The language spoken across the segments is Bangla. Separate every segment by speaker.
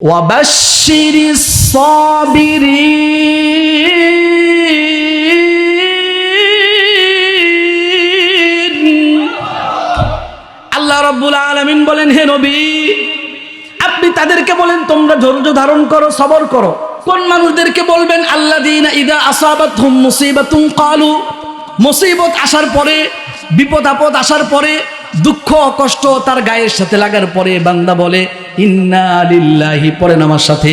Speaker 1: وبشر الصابرين আল্লাহ রাব্বুল আলামিন বলেন, হে নবী আপনি তাদেরকে বলেন তোমরা ধৈর্য ধারণ করো, সবর করো। কোন মানুষদেরকে বলবেন? আল্লাযীনা ইযা আসাবাতহুম মুসিবাতুন ক্বালু, মুসিবত আসার পরে, বিপদ আপদ আসার পরে, দুঃখ কষ্ট তার গায়ের সাথে লাগার পরে বান্দা বলে ইন্না লিল্লাহি, পড়েন আমার সাথে,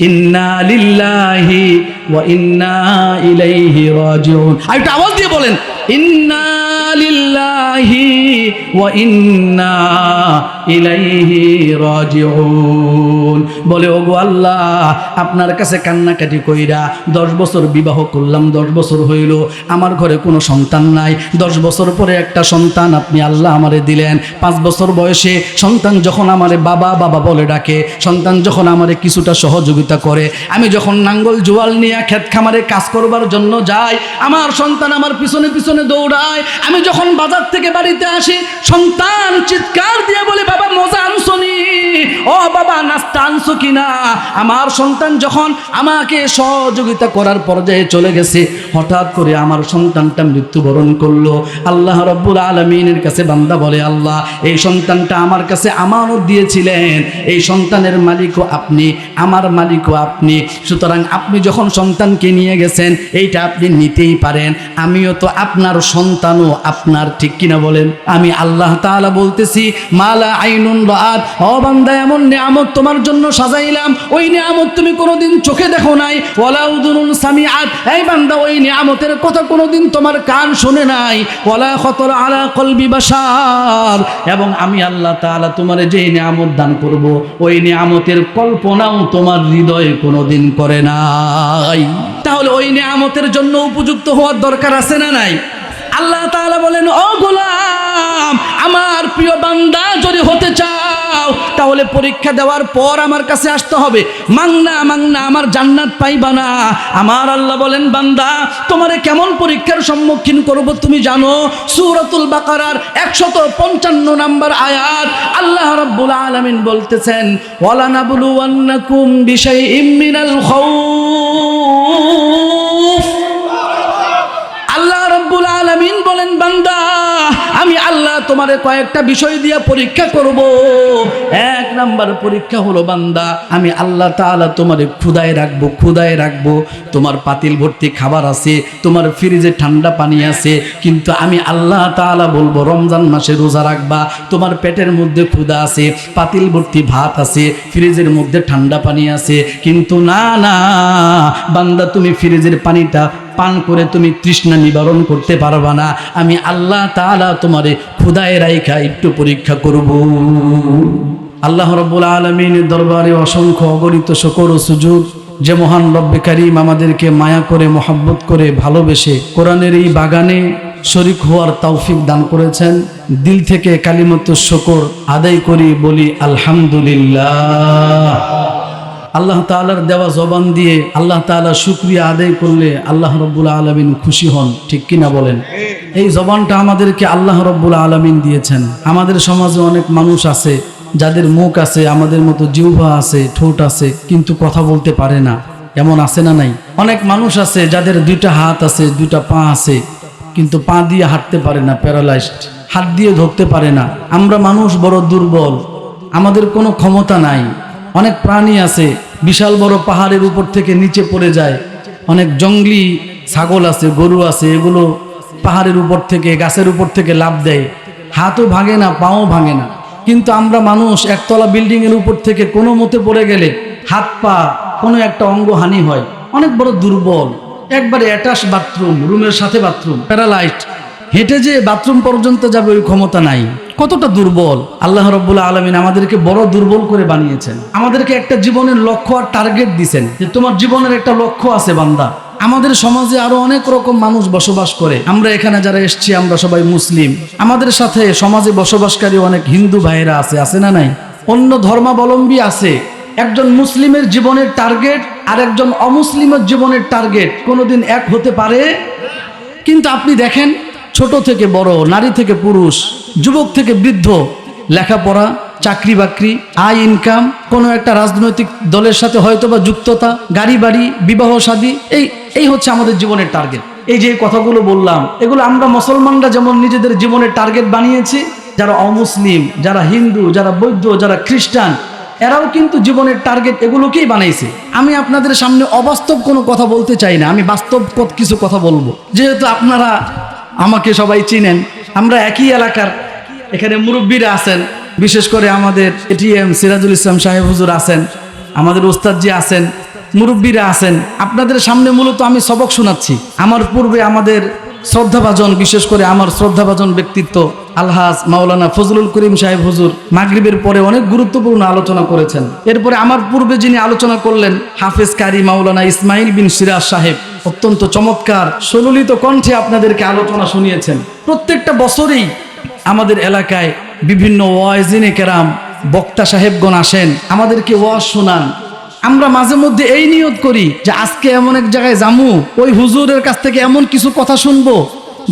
Speaker 1: ইন্না লিল্লাহি ওয়া ইন্না ইলাইহি রাজিউন। আর একটু আওয়াজ দিয়ে বলেন, ইন্না লিল্লাহি ওয়া ইন্না ইলাইহি রাজিউন। বলে ওগো আল্লাহ, আপনার কাছে কান্নাকাটি কইরা 10 বছর বিবাহ করলাম, 10 বছর হইল আমার ঘরে কোনো সন্তান নাই। 10 বছর পরে একটা সন্তান আপনি আল্লাহ আমারে দিলেন। 5 বছর বয়সে সন্তান যখন আমারে বাবা বাবা বলে ডাকে, সন্তান যখন আমারে কিছুটা সহযোগিতা করে, আমি যখন নাঙ্গল জোয়াল নিয়ে ক্ষেত খামারে কাজ করবার জন্য যাই, আমার সন্তান আমার পিছনে পিছনে দৌড়ায়। আমি যখন বাজার থেকে বাড়িতে আসি, সন্তান চিৎকার দিয়ে বলে বাবা মজা আনছনি, ও বাবা নাস্তা আনছো কিনা। আমার সন্তান যখন আমাকে সহযোগিতা করার পর্যায়ে চলে গেছে, হঠাৎ করে আমার সন্তানটা মৃত্যুবরণ করলো। আল্লাহ রাব্বুল আলামিনের কাছে বান্দা বলে, আল্লাহ এই সন্তানটা আমার কাছে আমানত দিয়েছিলেন, এই সন্তানের মালিকও আপনি, আমার মালিকও আপনি, সুতরাং আপনি যখন সন্তানকে নিয়ে গেছেন এইটা আপনি নিতেই পারেন, আমিও তো আপনার সন্তানও আপনার, ঠিক কিনা বলেন? আমি আল্লাহ তাআলা বলতেছি, মালা আইনুন রাআত, ও বান্দা এমন নিয়ামত তোমার জন্য সাজাইলাম, ওই নিয়ামত তুমি কোনোদিন চোখে দেখো নাই। ওয়ালা উযুনুন সামিআত, এই বান্দা ওই নিয়ামতের কথা কোনোদিন তোমার কান শুনে নাই। ওয়ালা খাতার আলা কলবি বাশার, এবং আমি আল্লাহ তাআলা তোমারে যেই নিয়ামত দান করব ওই নিয়ামতের কল্পনাও তোমার হৃদয়ে কোনোদিন করে নাই। তাহলে ওই নিয়ামতের জন্য উপযুক্ত হওয়ার দরকার আছে না নাই? আল্লাহ তাআলা বলেন, ও গোলাম, আমার প্রিয় বান্দা যদি হতে চাও তাহলে পরীক্ষা দেওয়ার পর আমার কাছে আসতে হবে। মাংনা মাংনা আমার জান্নাত পাইবা না। আমার আল্লাহ বলেন, বান্দা তোমারে কেমন পরীক্ষার সম্মুখীন করব তুমি জানো? সূরাতুল বাকারার 155 নম্বর আয়াত আল্লাহ রাব্বুল আলামিন বলতেছেন, ওয়ালা নাবলুওয়ান্নাকুম বিশাইইম মিনাল খাউফ। আল্লাহ রাব্বুল আলামিন বলেন, বান্দা আমি আল্লাহ তোমারে কয়েকটা বিষয় দিয়ে পরীক্ষা করব। 1 নাম্বার পরীক্ষা হলো, বান্দা আমি আল্লাহ তাআলা তোমারে ক্ষুধায় রাখবো, ক্ষুধায় রাখবো। তোমার পাতিল ভর্তি খাবার আছে, তোমার ফ্রিজে ঠান্ডা পানি আছে, কিন্তু আমি আল্লাহ তাআলা বলবো রমজান মাসে রোজা রাখবা। তোমার পেটের মধ্যে ক্ষুধা আছে, পাতিল ভর্তি ভাত আছে, ফ্রিজের মধ্যে ঠান্ডা পানি আছে, কিন্তু না না বান্দা তুমি ফ্রিজের পানিটা পান করে তুমি তৃষ্ণা নিবারণ করতে পারবা না। আমি আল্লাহ তাআলা তোমারে ক্ষুধায় রাইখা একটু পরীক্ষা করব। আল্লাহ রাব্বুল আলামিনের দরবারে অসংখ্য অগণিত শুকর ও সুজুদ, যে মহান রব্বে কারীম আমাদেরকে মায়া করে, মোহাব্বত করে, ভালোবেসে কোরআনের এই বাগানে শরীক হওয়ার তৌফিক দান করেছেন। দিল থেকে কালিমাতুশ শুকর আদায় করি, বলি আলহামদুলিল্লাহ। আল্লাহ তাআলার দেওয়া জবান দিয়ে আল্লাহ তাআলা শুকরিয়া আদায় করলে আল্লাহ রাব্বুল আলামিন খুশি হন, ঠিক কিনা বলেন? এই জবানটা আমাদেরকে আল্লাহ রাব্বুল আলামিন দিয়েছেন। আমাদের সমাজে অনেক মানুষ আছে যাদের মুখ আছে, আমাদের মতো জিহ্বা আছে, ঠোঁট আছে, কিন্তু কথা বলতে পারে না। এমন আছে না নাই? অনেক মানুষ আছে যাদের 2টা হাত আছে, 2টা পা আছে, কিন্তু পা দিয়ে হাঁটতে পারে না, প্যারালাইজড, হাত দিয়ে ধরতে পারে না। আমরা মানুষ বড় দুর্বল, আমাদের কোনো ক্ষমতা নাই। অনেক প্রাণী আছে বিশাল বড় পাহাড়ের উপর থেকে নিচে পড়ে যায়। অনেক জঙ্গলি ছাগল আছে, গরু আছে, এগুলো পাহাড়ের উপর থেকে, গাছের উপর থেকে লাফ দেয়, হাতও ভাঙে না, পাও ভাঙে না। কিন্তু আমরা মানুষ একতলা বিল্ডিং এর উপর থেকে কোনো মতে পড়ে গেলে হাত পা কোনো একটা অঙ্গ হানি হয়। অনেক বড় দুর্বল, একবারে অ্যাটাচ বাথরুম, রুমের সাথে বাথরুম, প্যারালাইজড, হেঁটে যে বাথরুম পর্যন্ত যাবে ওই ক্ষমতা নাই। কতটা দুর্বল! আল্লাহ রাব্বুল আলামিন আমাদেরকে বড় দুর্বল করে বানিয়েছেন। আমাদেরকে একটা জীবনের লক্ষ্য আর টার্গেট দিয়েছেন যে তোমার জীবনের একটা লক্ষ্য আছে বান্দা। আমাদের সমাজে আরো অনেক রকম মানুষ বসবাস করে। আমরা এখানে যারা এসেছি আমরা সবাই মুসলিম, আমাদের সাথে সমাজে বসবাসকারী অনেক হিন্দু ভাইয়েরা আছে, আছে না নাই? অন্য ধর্মাবলম্বী আছে। একজন মুসলিমের জীবনের টার্গেট আর একজন অমুসলিমের জীবনের টার্গেট কোনোদিন এক হতে পারে? কিন্তু আপনি দেখেন, ছোট থেকে বড়, নারী থেকে পুরুষ, যুবক থেকে বৃদ্ধ, লেখাপড়া, চাকরি বাকরি, আয় ইনকাম, কোনো একটা রাজনৈতিক দলের সাথে হয়তোবা যুক্ততা, গাড়ি বাড়ি, বিবাহ শাদী, এই হচ্ছে আমাদের জীবনের টার্গেট। এই যে কথাগুলো বললাম, এগুলো আমরা মুসলমানরা যেমন নিজেদের জীবনের টার্গেট বানিয়েছি, যারা অমুসলিম, যারা হিন্দু, যারা বৌদ্ধ, যারা খ্রিস্টান, এরাও কিন্তু জীবনের টার্গেট এগুলোকেই বানাইছে। আমি আপনাদের সামনে অবাস্তব কোনো কথা বলতে চাই না, আমি বাস্তব কিছু কথা বলবো। যেহেতু আপনারা আমাকে সবাই চিনেন, আমরা একই এলাকার, এখানে মুরব্বীরা আছেন, বিশেষ করে আমাদের এটিএম সিরাজুল ইসলাম সাহেব হুজুর আছেন, আমাদের ওস্তাদজি আছেন, মুরব্বীরা আছেন। আপনাদের সামনে মূলত আমি সবক শোনাচ্ছি। আমার পূর্বে আমাদের শ্রদ্ধাভাজন, বিশেষ করে আমার শ্রদ্ধাভাজন ব্যক্তিত্ব আলহাজ মাওলানা ফজলুল করিম সাহেব হুজুর মাগরিবের পরে অনেক গুরুত্বপূর্ণ আলোচনা করেছেন। এরপরে আমার পূর্বে যিনি আলোচনা করলেন হাফেজ কারি মাওলানা ইসমাইল বিন সিরাজ সাহেব, অত্যন্ত চমৎকার সুললিত কণ্ঠে আপনাদেরকে আলোচনা শুনিয়েছেন। প্রত্যেকটা বছরেই আমাদের এলাকায় বিভিন্ন ওয়াইজিনে কেরাম, বক্তা সাহেবগণ আসেন, আমাদেরকে ওয়াজ শোনান। আমরা মাঝে মধ্যে এই নিয়ত করি যে আজকে এমন এক জায়গায় যামু, ওই হুজুরের কাছ থেকে এমন কিছু কথা শুনবো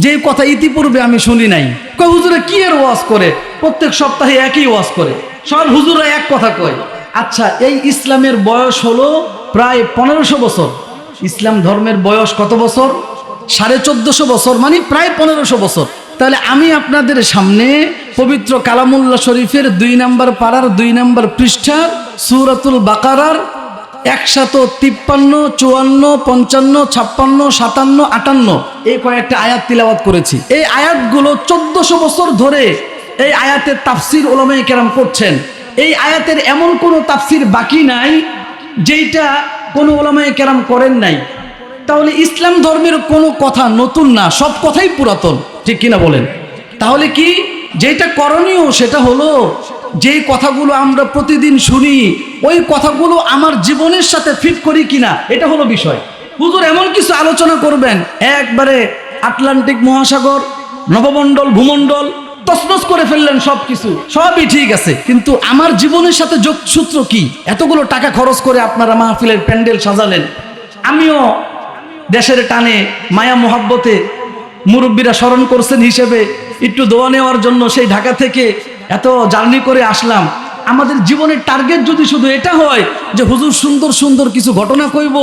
Speaker 1: যে কথা ইতিপূর্বে আমি শুনি নাই। কই হুজুরে কি এর ওয়াজ করে, প্রত্যেক সপ্তাহে একই ওয়াজ করে, সব হুজুরা এক কথা কয়। আচ্ছা, এই ইসলামের বয়স হলো প্রায় 1500 বছর। ইসলাম ধর্মের বয়স কত বছর? 1450 বছর, মানে প্রায় 1500 বছর। তাহলে আমি আপনাদের সামনে পবিত্র কালামুল্লাহ শরীফের 2 নম্বর পারার 2 নম্বর পৃষ্ঠা সূরাতুল বাকারার 153, 54, 55, 56, 57, 58 এই কয়েকটা আয়াত তিলাওয়াত করেছি। এই আয়াতগুলো 1400 বছর ধরে এই আয়াতের তাফসির উলামায়ে কেরাম করছেন। এই আয়াতের এমন কোনো তাফসির বাকি নাই যেটা কোনো উলামায়ে কেরাম করেন নাই। তাহলে ইসলাম ধর্মের কোনো কথা নতুন না, সব কথাই পুরাতন, ঠিক কিনা বলেন? তাহলে কি যেটা করণীয় সেটা হলো যেই কথাগুলো আমরা প্রতিদিন শুনি, ওই কথাগুলো আমার জীবনের সাথে ফিট করি কিনা, এটা হলো বিষয়। হুজুর এমন কিছু আলোচনা করবেন, একবারে আটলান্টিক মহাসাগর, নবমণ্ডল, ভূমণ্ডল তছনছ করে ফেললেন, সবকিছু সবই ঠিক আছে, কিন্তু আমার জীবনের সাথে যোগসূত্র কি? এতগুলো টাকা খরচ করে আপনারা মাহফিলের প্যান্ডেল সাজালেন, আমিও দেশের টানে মায়া মোহাব্বতে মুরব্বীরা স্মরণ করছেন হিসেবে একটু দোয়া নেওয়ার জন্য সেই ঢাকা থেকে এত জার্নি করে আসলাম। আমাদের জীবনের টার্গেট যদি শুধু এটা হয় যে হুজুর সুন্দর সুন্দর কিছু ঘটনা কইব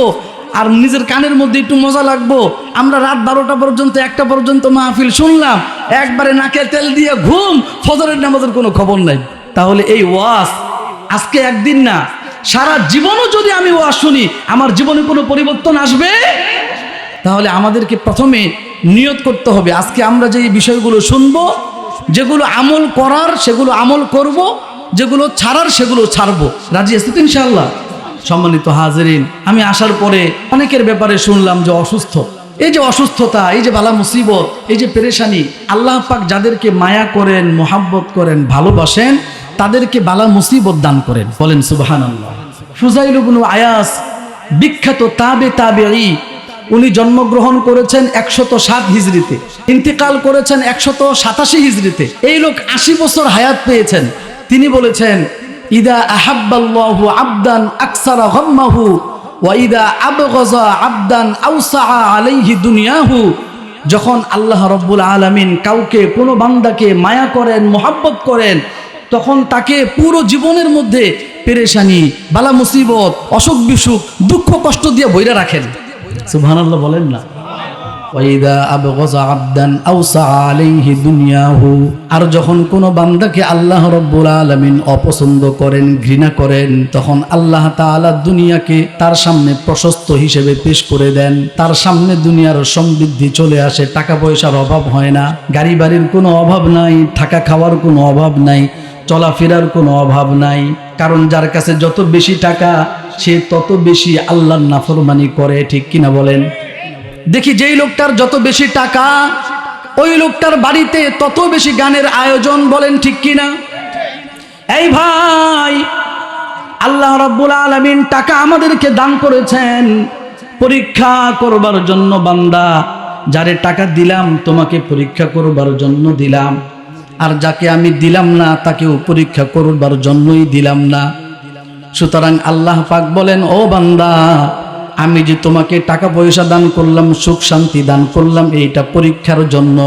Speaker 1: আর নিজের কানের মধ্যে একটু মজা লাগবো, আমরা রাত 12টা পর্যন্ত 1টা পর্যন্ত মাহফিল শুনলাম, একবারে নাকে তেল দিয়ে ঘুম, ফজরের নামাজের কোনো খবর নাই, তাহলে এই ওয়াজ আজকে একদিন না, সারা জীবনও যদি আমি ওয়াজ শুনি, আমার জীবনে কোনো পরিবর্তন আসবে? তাহলে আমাদেরকে প্রথমে নিয়ত করতে হবে, আজকে আমরা যে বিষয়গুলো শুনবো, যেগুলো আমল করার সেগুলো আমল করব, যেগুলো ছাড়ার সেগুলো ছাড়বো। রাজি আছি তো ইনশাআল্লাহ? সম্মানিত হাজিরিন, আমি আসার পরে অনেকের ব্যাপারে শুনলাম যে অসুস্থ। এই যে অসুস্থতা, এই যে বালা মুসিবত, এই যে পেরেশানি, আল্লাহ পাক যাদেরকে মায়া করেন, মোহাব্বত করেন, ভালোবাসেন, তাদেরকে বালা মুসিবত দান করেন। বলেন সুবহানাল্লাহ। ফুজাইল ইবনে আয়াস, বিখ্যাত তাবেঈ, উনি জন্মগ্রহণ করেছেন 107 হিজরিতে, ইন্তেকাল করেছেন 187 হিজরিতে। এই লোক 80 বছর হায়াত পেয়েছেন। তিনি বলেছেন, ইদা আহাব্বাল্লাহু আবদান আকসারা গাম্মাহু ওয়া ইদা আবগাযা আবদান আওসা আলাইহি দুনিয়াহু। যখন আল্লাহ রাব্বুল আলামিন কাউকে, কোনো বান্দাকে মায়া করেন, মোহাব্বত করেন, তখন তাকে পুরো জীবনের মধ্যে পেরেশানি, বালা মুসিবত, অসুখ বিসুখ, দুঃখ কষ্ট দিয়ে বইরা রাখেন। সুবহানাল্লাহ বলেন না? ওয়াইদা আবগাযা আবদান আওসা আলাইহি দুনিয়াহু। আর যখন কোনো বান্দাকে আল্লাহ রাব্বুল আলামিন অপছন্দ করেন, ঘৃণা করেন, তখন আল্লাহ তাআলা দুনিয়াকে তার সামনে প্রশস্ত হিসেবে পেশ করে দেন। তার সামনে দুনিয়ার সমৃদ্ধি চলে আসে, টাকা পয়সার অভাব হয় না, গাড়ি বাড়ির কোনো অভাব নাই, থাকা খাওয়ার কোনো অভাব নাই, চলাফেরার কোনো অভাব নাই। কারণ যার কাছে যত বেশি টাকা, সে তত বেশি আল্লাহর নাফরমানি করে, ঠিক কিনা বলেন? দেখি যেই লোকটার যত বেশি টাকা, ওই লোকটার বাড়িতে তত বেশি গানের আয়োজন, বলেন ঠিক কিনা? এই ভাই, আল্লাহ রাব্বুল আলামিন টাকা আমাদেরকে দান করেছেন পরীক্ষা করবার জন্য। বান্দা, যারে টাকা দিলাম তোমাকে পরীক্ষা করবার জন্য দিলাম, আর যাকে আমি দিলাম না তাকেও পরীক্ষা করবার জন্যই দিলাম না। সুতরাং আল্লাহ পাক বলেন, ও বান্দা, আমি যে তোমাকে টাকা পয়সা দান করলাম, সুখ শান্তি দান করলাম, এইটা পরীক্ষার জন্য।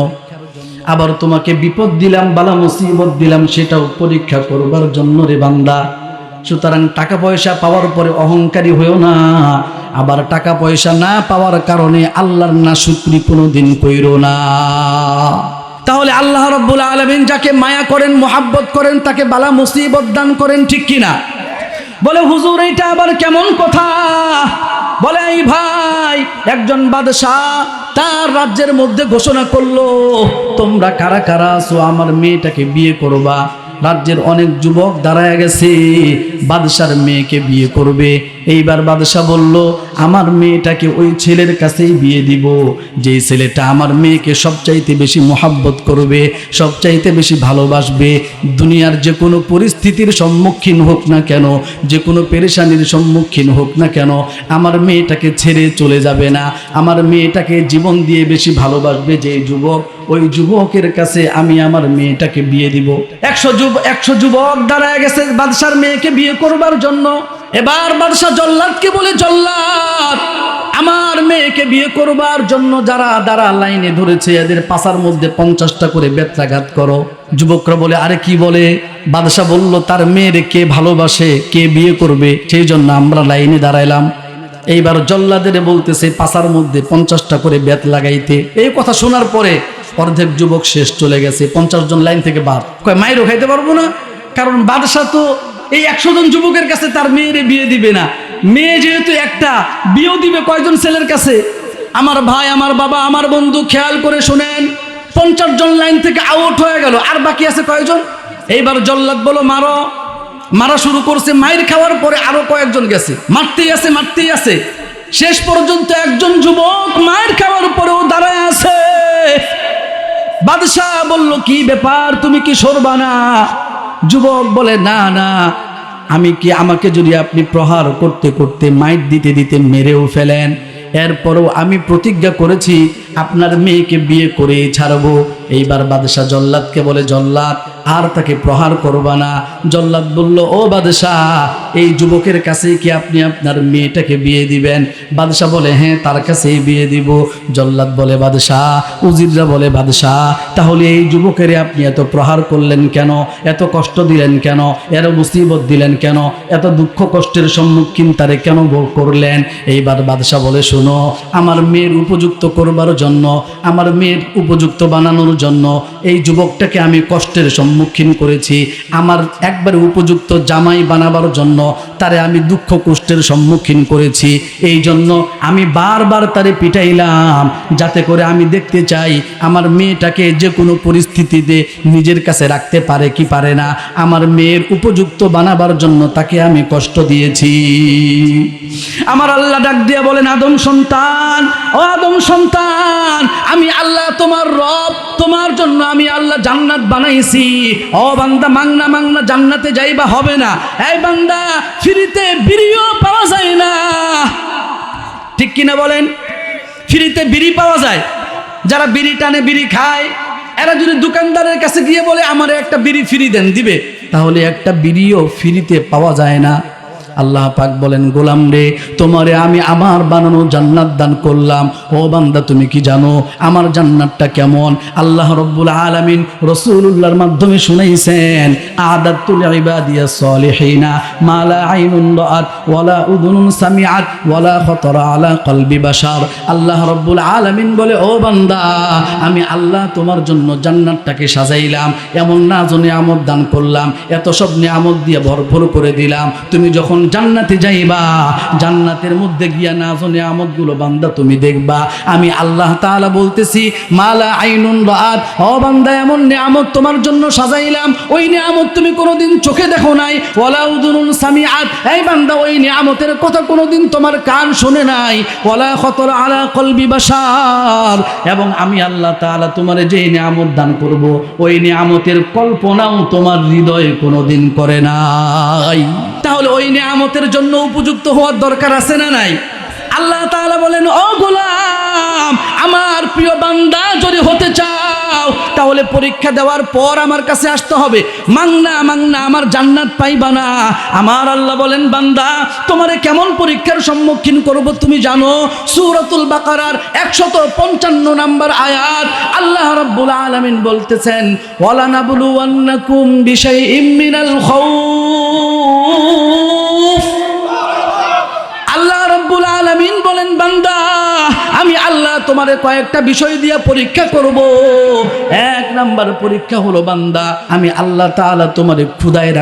Speaker 1: আবার তোমাকে বিপদ দিলাম, বালা মুসিবত দিলাম, সেটাও পরীক্ষা করবার জন্য রে বান্দা। সুতরাং টাকা পয়সা পাওয়ার পরে অহংকারী হয়েও না, আবার টাকা পয়সা না পাওয়ার কারণে আল্লাহর নাশুকরি কোনোদিন কইরো না। তাহলে আল্লাহ রাব্বুল আলামিন যাকে মায়া করেন, মোহাব্বত করেন, তাকে বালা মুসিবত দান করেন, ঠিক কিনা? বলে হুজুর এইটা আবার কেমন কথা? বলে এই ভাই, একজন বাদশাহ তার রাজ্যের মধ্যে ঘোষণা করলো, তোমরা কারা কারা আছো আমার মেয়েটাকে বিয়ে করবা। রাজ্যের অনেক যুবক দাঁড়ায় গেছে, বাদশার মেয়েকে বিয়ে করবে। এইবার বাদশাহ বলল, আমার মেয়েটাকে ওই ছেলের কাছেই বিয়ে দিব যেই ছেলেটা আমার মেয়েকে সবচাইতে বেশি মোহাব্বত করবে, সবচাইতে বেশি ভালোবাসবে। দুনিয়ার যে কোনো পরিস্থিতির সম্মুখীন হোক না কেন, যে কোনো পেরেশানির সম্মুখীন হোক না কেন, আমার মেয়েটাকে ছেড়ে চলে যাবে না, আমার মেয়েটাকে জীবন দিয়ে বেশি ভালোবাসবে যে যুবক, ওই যুবকের কাছে আমি আমার মেয়েটাকে বিয়ে দিব। 100 যুবক দাঁড়ায় গেছে বাদশার মেয়েকে বিয়ে করবার জন্য। এবার বাদশাহ জল্লাদকে বলে, জল্লাদ, আমার মেয়েকে বিয়ে করবার জন্য যারা লাইনে ধরেছে এদের পাছার মধ্যে 50টা করে বেত্রাঘাত করো। যুবকরা বলে, আরে কি বলে? বাদশাহ বলল, তার মেয়ের কে ভালোবাসে, কে বিয়ে করবে, সেই জন্য আমরা লাইনে দাঁড়াইলাম। এইবার জল্লাদের বলতেছে পাছার মধ্যে 50টা করে বেত লাগাইতে। এই কথা শোনার পরে অর্ধেক যুবক শেষ, চলে গেছে, 50 জন লাইন থেকে বাদ। কয় মাইরও খাইতে পারবো না, কারণ বাদশাহ তো এই 100 জন যুবকের কাছে তার মেয়েরে বিয়ে দিবে না। মেয়ে যেহেতু একটা, বিয়েও দিবে কয়জন ছেলের কাছে? আমার ভাই, আমার বাবা, আমার বন্ধু, খেয়াল করে শোনেন, 50 জন লাইন থেকে আউট হয়ে গেল, আর বাকি আছে কয়জন? এইবার জল্লাদ বলো মারো। মারা শুরু করছে। মাইর খাওয়ার পরে আরো কয়েকজন গেছে, মারতেই আছে। শেষ পর্যন্ত একজন যুবক মাইর খাওয়ার পরেও দাঁড়ায় আছে। বাদশাহ বলল, কি ব্যাপার, তুমি কি সরবা না? যুবক বলে, না না, আমাকে যদি আপনি প্রহার করতে করতে, মাইর দিতে দিতে মেরেও ফেলেন, এরপরও আমি প্রতিজ্ঞা করেছি আপনার মেয়েকে বিয়ে করে ছাড়বো। এইবার বাদশাহ জল্লাদকে বলে, জল্লাদ, আর তাকে প্রহার করবা না। জল্লাদ বলল, ও বাদশাহ, এই যুবকের কাছে কি আপনি আপনার মেয়েটাকে বিয়ে দিবেন? বাদশাহ বলে, হ্যাঁ, তার কাছেই বিয়ে দিব। জল্লাদ বলে, বাদশাহ, উজিররা বলে, বাদশাহ, তাহলে এই যুবকের আপনি এত প্রহার করলেন কেন, এত কষ্ট দিলেন কেন, এর মুসিবত দিলেন কেন, এত দুঃখ কষ্টের সম্মুখীন তারে কেন করলেন? এইবার বাদশাহ বলে, শোনো, আমার মেয়ের উপযুক্ত করবার জন্য, আমার মেয়ের উপযুক্ত বানানোর জন্য এই যুবকটাকে আমি কষ্টের সম্মুখীন করেছি। আমার একবারে উপযুক্ত জামাই বানাবার জন্য তারে আমি দুঃখ কষ্টের সম্মুখীন করেছি। এই জন্য আমি বারবার তারে পিটাইলাম, যাতে করে আমি দেখতে চাই আমার মেয়েটাকে যে কোনো পরিস্থিতিতে নিজের কাছে রাখতে পারে কি পারে না। আমার মেয়ের উপযুক্ত বানাবার জন্য তাকে আমি কষ্ট দিয়েছি। আমার আল্লাহ ডাক দিয়া বলেন, আদম সন্তান, ও আদম সন্তান, আমি আল্লাহ তোমার রব, তোমার জন্য আমি আল্লাহ জান্নাত বানাইছি। ও বান্দা, মাংনা জান্নাতে যাইবা হবে না। এই বান্দা, ফ্রিতে বিড়িও পাওয়া যায় না, ঠিক কিনা বলেন? ফ্রিতে বিড়ি পাওয়া যায়? যারা বিড়ি টানে, বিড়ি খায়, এরা যদি দোকানদারের কাছে গিয়ে বলে আমার একটা বিড়ি ফ্রি দেন, দিবে? তাহলে একটা বিড়িও ফ্রিতে পাওয়া যায় না। আল্লাহ পাক বলেন, গোলাম রে, তোমারে আমি আমার বানানো জান্নাত দান করলাম। ও বান্দা, তুমি কি জানো আমার জান্নাতটা কেমন? আল্লাহ রব্বুল আলামিন রাসূলুল্লাহর মাধ্যমে শুনাইছেন, আদাতুল ইবাদিয়াস সালিহিনা মা লা আইনুন রাআত ওয়ালা উযুনুন সামিআত ওয়ালা খাতারা আলা কলবি বাশার। আল্লাহ রব্বুল আলামিন বলে, ও বান্দা, আমি আল্লাহ তোমার জন্য জান্নাতটাকে সাজাইলাম, এমন নাজ নিয়ামত দান করলাম, এত সব নিয়ামত দিয়ে ভরপুর করে দিলাম। তুমি যখন জান্নাতে যাইবা, জান্নাতের মধ্যে গিয়া নাজ নিয়ামতগুলো বান্দা তুমি দেখবা। আমি আল্লাহ তাআলা বলতেছি, মালা আইনুন রাআত, ও বান্দা, এমন নিয়ামত তোমার জন্য সাজাইলাম, ওই নিয়ামত তুমি কোনোদিন চোখে দেখো নাই। ওয়ালা উযুনুন সামিআত, এই বান্দা, ওই নিয়ামতের কথা কোনোদিন তোমার কান শুনে নাই। ওয়ালা খাতারা আলা কলবি বাশার, এবং আমি আল্লাহ তাআলা তোমারে যেই নিয়ামত দান করব, ওই নিয়ামতের কল্পনাও তোমার হৃদয়ে কোনোদিন করে নাই। তাহলে ওই নিয়ামতের জন্য উপযুক্ত হওয়ার দরকার আছে না নাই? আল্লাহ তাআলা বলেন, ও গোলাম, আমার প্রিয় বান্দা যদি হতে চাও, দাও, তাহলে পরীক্ষা দেওয়ার পর আমার কাছে আসতে হবে। মাংনা মাংনা আমার জান্নাত পাইবা না। আমার আল্লাহ বলেন, বান্দা তোমারে কেমন পরীক্ষার সম্মুখীন করব তুমি জানো? সূরাতুল বাকারার 155 নম্বর আয়াত আল্লাহ রাব্বুল আলামিন বলতেছেন, ওয়ালা নাবলুওয়ান্নাকুম বিশাইইম মিনাল খাউফ। আল্লাহ রাব্বুল আলামিন বলেন, বান্দা আমি আল্লাহ তোমারে কয়েকটা বিষয় দিয়ে পরীক্ষা করব। এক নাম্বার পরীক্ষা হলো, বান্দা আমি আল্লাহ তাআলা তোমারে ক্ষুধায়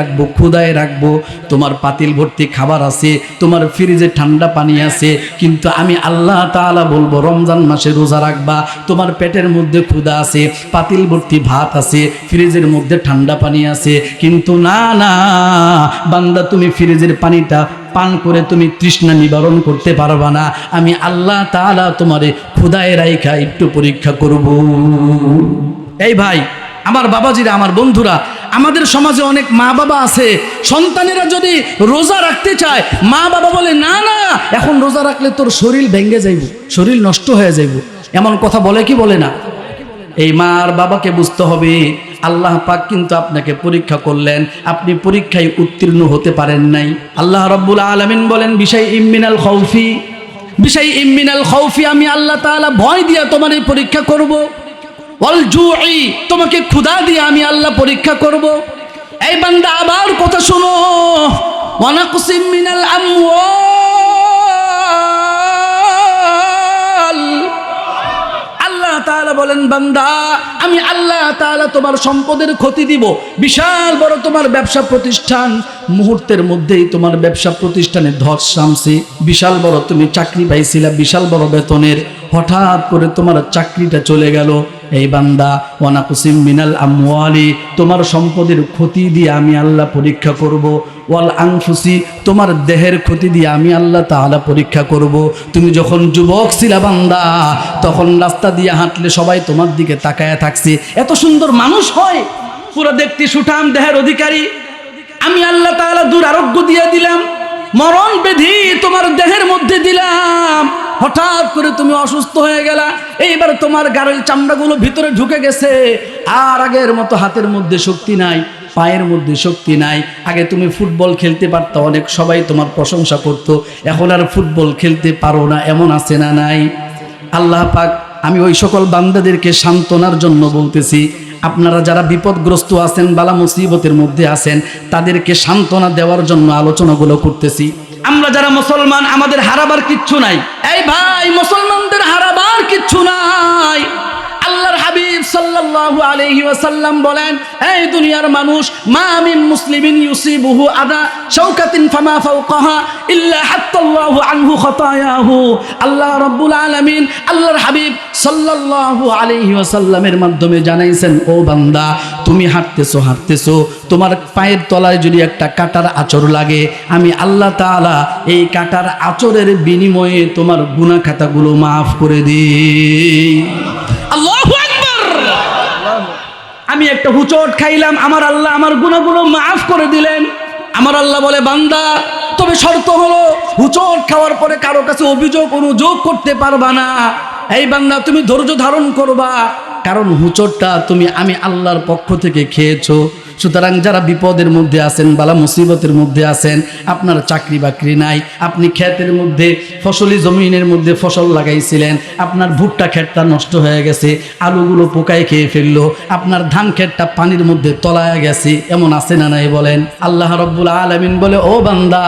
Speaker 1: রাখবো। তোমার পাতিল ভর্তি খাবার আছে, তোমার ফ্রিজে ঠান্ডা পানি আছে, কিন্তু আমি আল্লাহ তাআলা বলবো রমজান মাসে রোজা রাখবা। তোমার পেটের মধ্যে ক্ষুধা আছে, পাতিল ভর্তি ভাত আছে, ফ্রিজের মধ্যে ঠান্ডা পানি আছে, কিন্তু না বান্দা তুমি ফ্রিজের পানিটা পান করে তুমি তৃষ্ণা নিবারণ করতে পারবা না। আমি আল্লাহ তাআলা তোমারে ক্ষুধায় রাইখা একটু পরীক্ষা করব। এই ভাই, আমার বাবাজিরা, আমার বন্ধুরা, আমাদের সমাজে অনেক মা বাবা আছে, সন্তানেরা যদি রোজা রাখতে চায়, মা বাবা বলে না এখন রোজা রাখলে তোর শরীর ভেঙে যাইব, শরীর নষ্ট হয়ে যাইব, এমন কথা বলে কি বলে না? এই মা আর বাবাকে বুঝতে হবে, আল্লাহ পাক কিন্তু আপনাকে পরীক্ষা করলেন, আপনি পরীক্ষায় উত্তীর্ণ হতে পারেন নাই। আল্লাহ রাব্বুল আলামিন বলেন, বিশাইইম মিনাল খাউফি, আমি আল্লাহ তাআলা ভয় দিয়া তোমার এই পরীক্ষা করব। ওয়াল জুই, তোমাকে ক্ষুধা দিয়ে আমি আল্লাহ পরীক্ষা করব। এই বান্দা আবার কথা শোনো, ওয়া নাকসিম মিনাল আমওয়াল। আল্লাহ তাআলা বলেন, বান্দা আমি আল্লাহ তাআলা তোমার সম্পদের ক্ষতি দিব। বিশাল বড় তোমার ব্যবসা প্রতিষ্ঠান, মুহূর্তের মধ্যেই তোমার ব্যবসা প্রতিষ্ঠানে ধস নামছে। বিশাল বড় তুমি চাকরি পাইছিলা, বিশাল বড় বেতনের, হঠাৎ করে তোমার চাকরিটা চলে গেল। এই বান্দা, ওয়ানাকুসিম মিনাল আমওয়ালি, তোমার সম্পদের ক্ষতি দিয়ে আমি আল্লাহ পরীক্ষা করব। ওয়াল আনফুসি, তোমার দেহের ক্ষতি দিয়ে আমি আল্লাহ তাআলা পরীক্ষা করব। তুমি যখন যুবক ছিলা বান্দা, তখন রাস্তা দিয়ে হাঁটলে সবাই তোমার দিকে তাকায় থাকছে, এত সুন্দর মানুষ হয়, পুরো দেখতে সুঠাম দেহের অধিকারী। আমি আল্লাহ তাআলা দুরারোগ্য দিয়ে দিলাম, মরণ ব্যাধি তোমার দেহের মধ্যে দিলাম, হঠাৎ করে তুমি অসুস্থ হয়ে গেলা। এইবার তোমার গাড়ির চামড়াগুলো ভিতরে ঢুকে গেছে, আর আগের মতো হাতের মধ্যে শক্তি নাই, পায়ের মধ্যে শক্তি নাই। আগে তুমি ফুটবল খেলতে পারতো, অনেক সবাই তোমার প্রশংসা করত, এখন আর ফুটবল খেলতে পারো না, এমন আছে না নাই? আল্লাহ পাক, আমি ওই সকল বান্দাদেরকে সান্ত্বনার জন্য বলতেছি, আপনারা যারা বিপদগ্রস্ত আছেন, বালা মুসিবতের মধ্যে আছেন, তাদেরকে সান্ত্বনা দেওয়ার জন্য আলোচনাগুলো করতেছি। আমরা যারা মুসলমান, আমাদের হারাবার কিচ্ছু নাই। এই ভাই, মুসলমানদের হারাবার কিচ্ছু নাই। আল্লাহর হাবিব সাল্লাল্লাহু আলাইহি ওয়াসাল্লাম বলেন, এই দুনিয়ার মানুষ, মা মিন মুসলিমিন ইউসিবুহু আদা শাওকাতিন ফামা ফাওকাহা ইল্লা হাত্তাল্লাহু আনহু খাতায়াহু। আল্লাহ রাব্বুল আলামিন আল্লাহর হাবিব সাল্লাল্লাহু আলাইহি ওয়াসাল্লামের মাধ্যমে জানাইছেন, ও বান্দা, তুমি হাঁটতেছো, তোমার পায়ের তলায় যদি একটা কাঁটার আঁচড় লাগে, আমি আল্লাহ তাআলা এই কাঁটার আঁচড়ের বিনিময়ে তোমার গুনাহ খাতাগুলো মাফ করে দিই। আল্লাহু আকবার। আমি একটা হুচট খাইলাম, আমার আল্লাহ আমার গুনাহগুলো মাফ করে দিলেন। আমার আল্লাহ বলে, বান্দা তবে শর্ত হলো, হুচট খাওয়ার পরে কারো কাছে অনুযোগ করতে পারবা না। এই বান্দা, তুমি ধৈর্য ধারণ করবা, কারণ হুচটটা আমি আল্লাহর পক্ষ থেকে খেয়েছো। সুতরাং যারা বিপদের মধ্যে আছেন, বালা মুসিবতের মধ্যে আছেন, আপনার চাকরি বাকরি নাই, আপনি ক্ষেতের মধ্যে ফসলি জমিনের মধ্যে ফসল লাগাইছিলেন, আপনার ভুট্টা ক্ষেতটা নষ্ট হয়ে গেছে, আলুগুলো পোকায় খেয়ে ফেললো, আপনার ধান ক্ষেতটা পানির মধ্যে তলায় গেছে, এমন আছে না নাই বলেন? আল্লাহ রাব্বুল আলামিন বলে, ও বান্দা,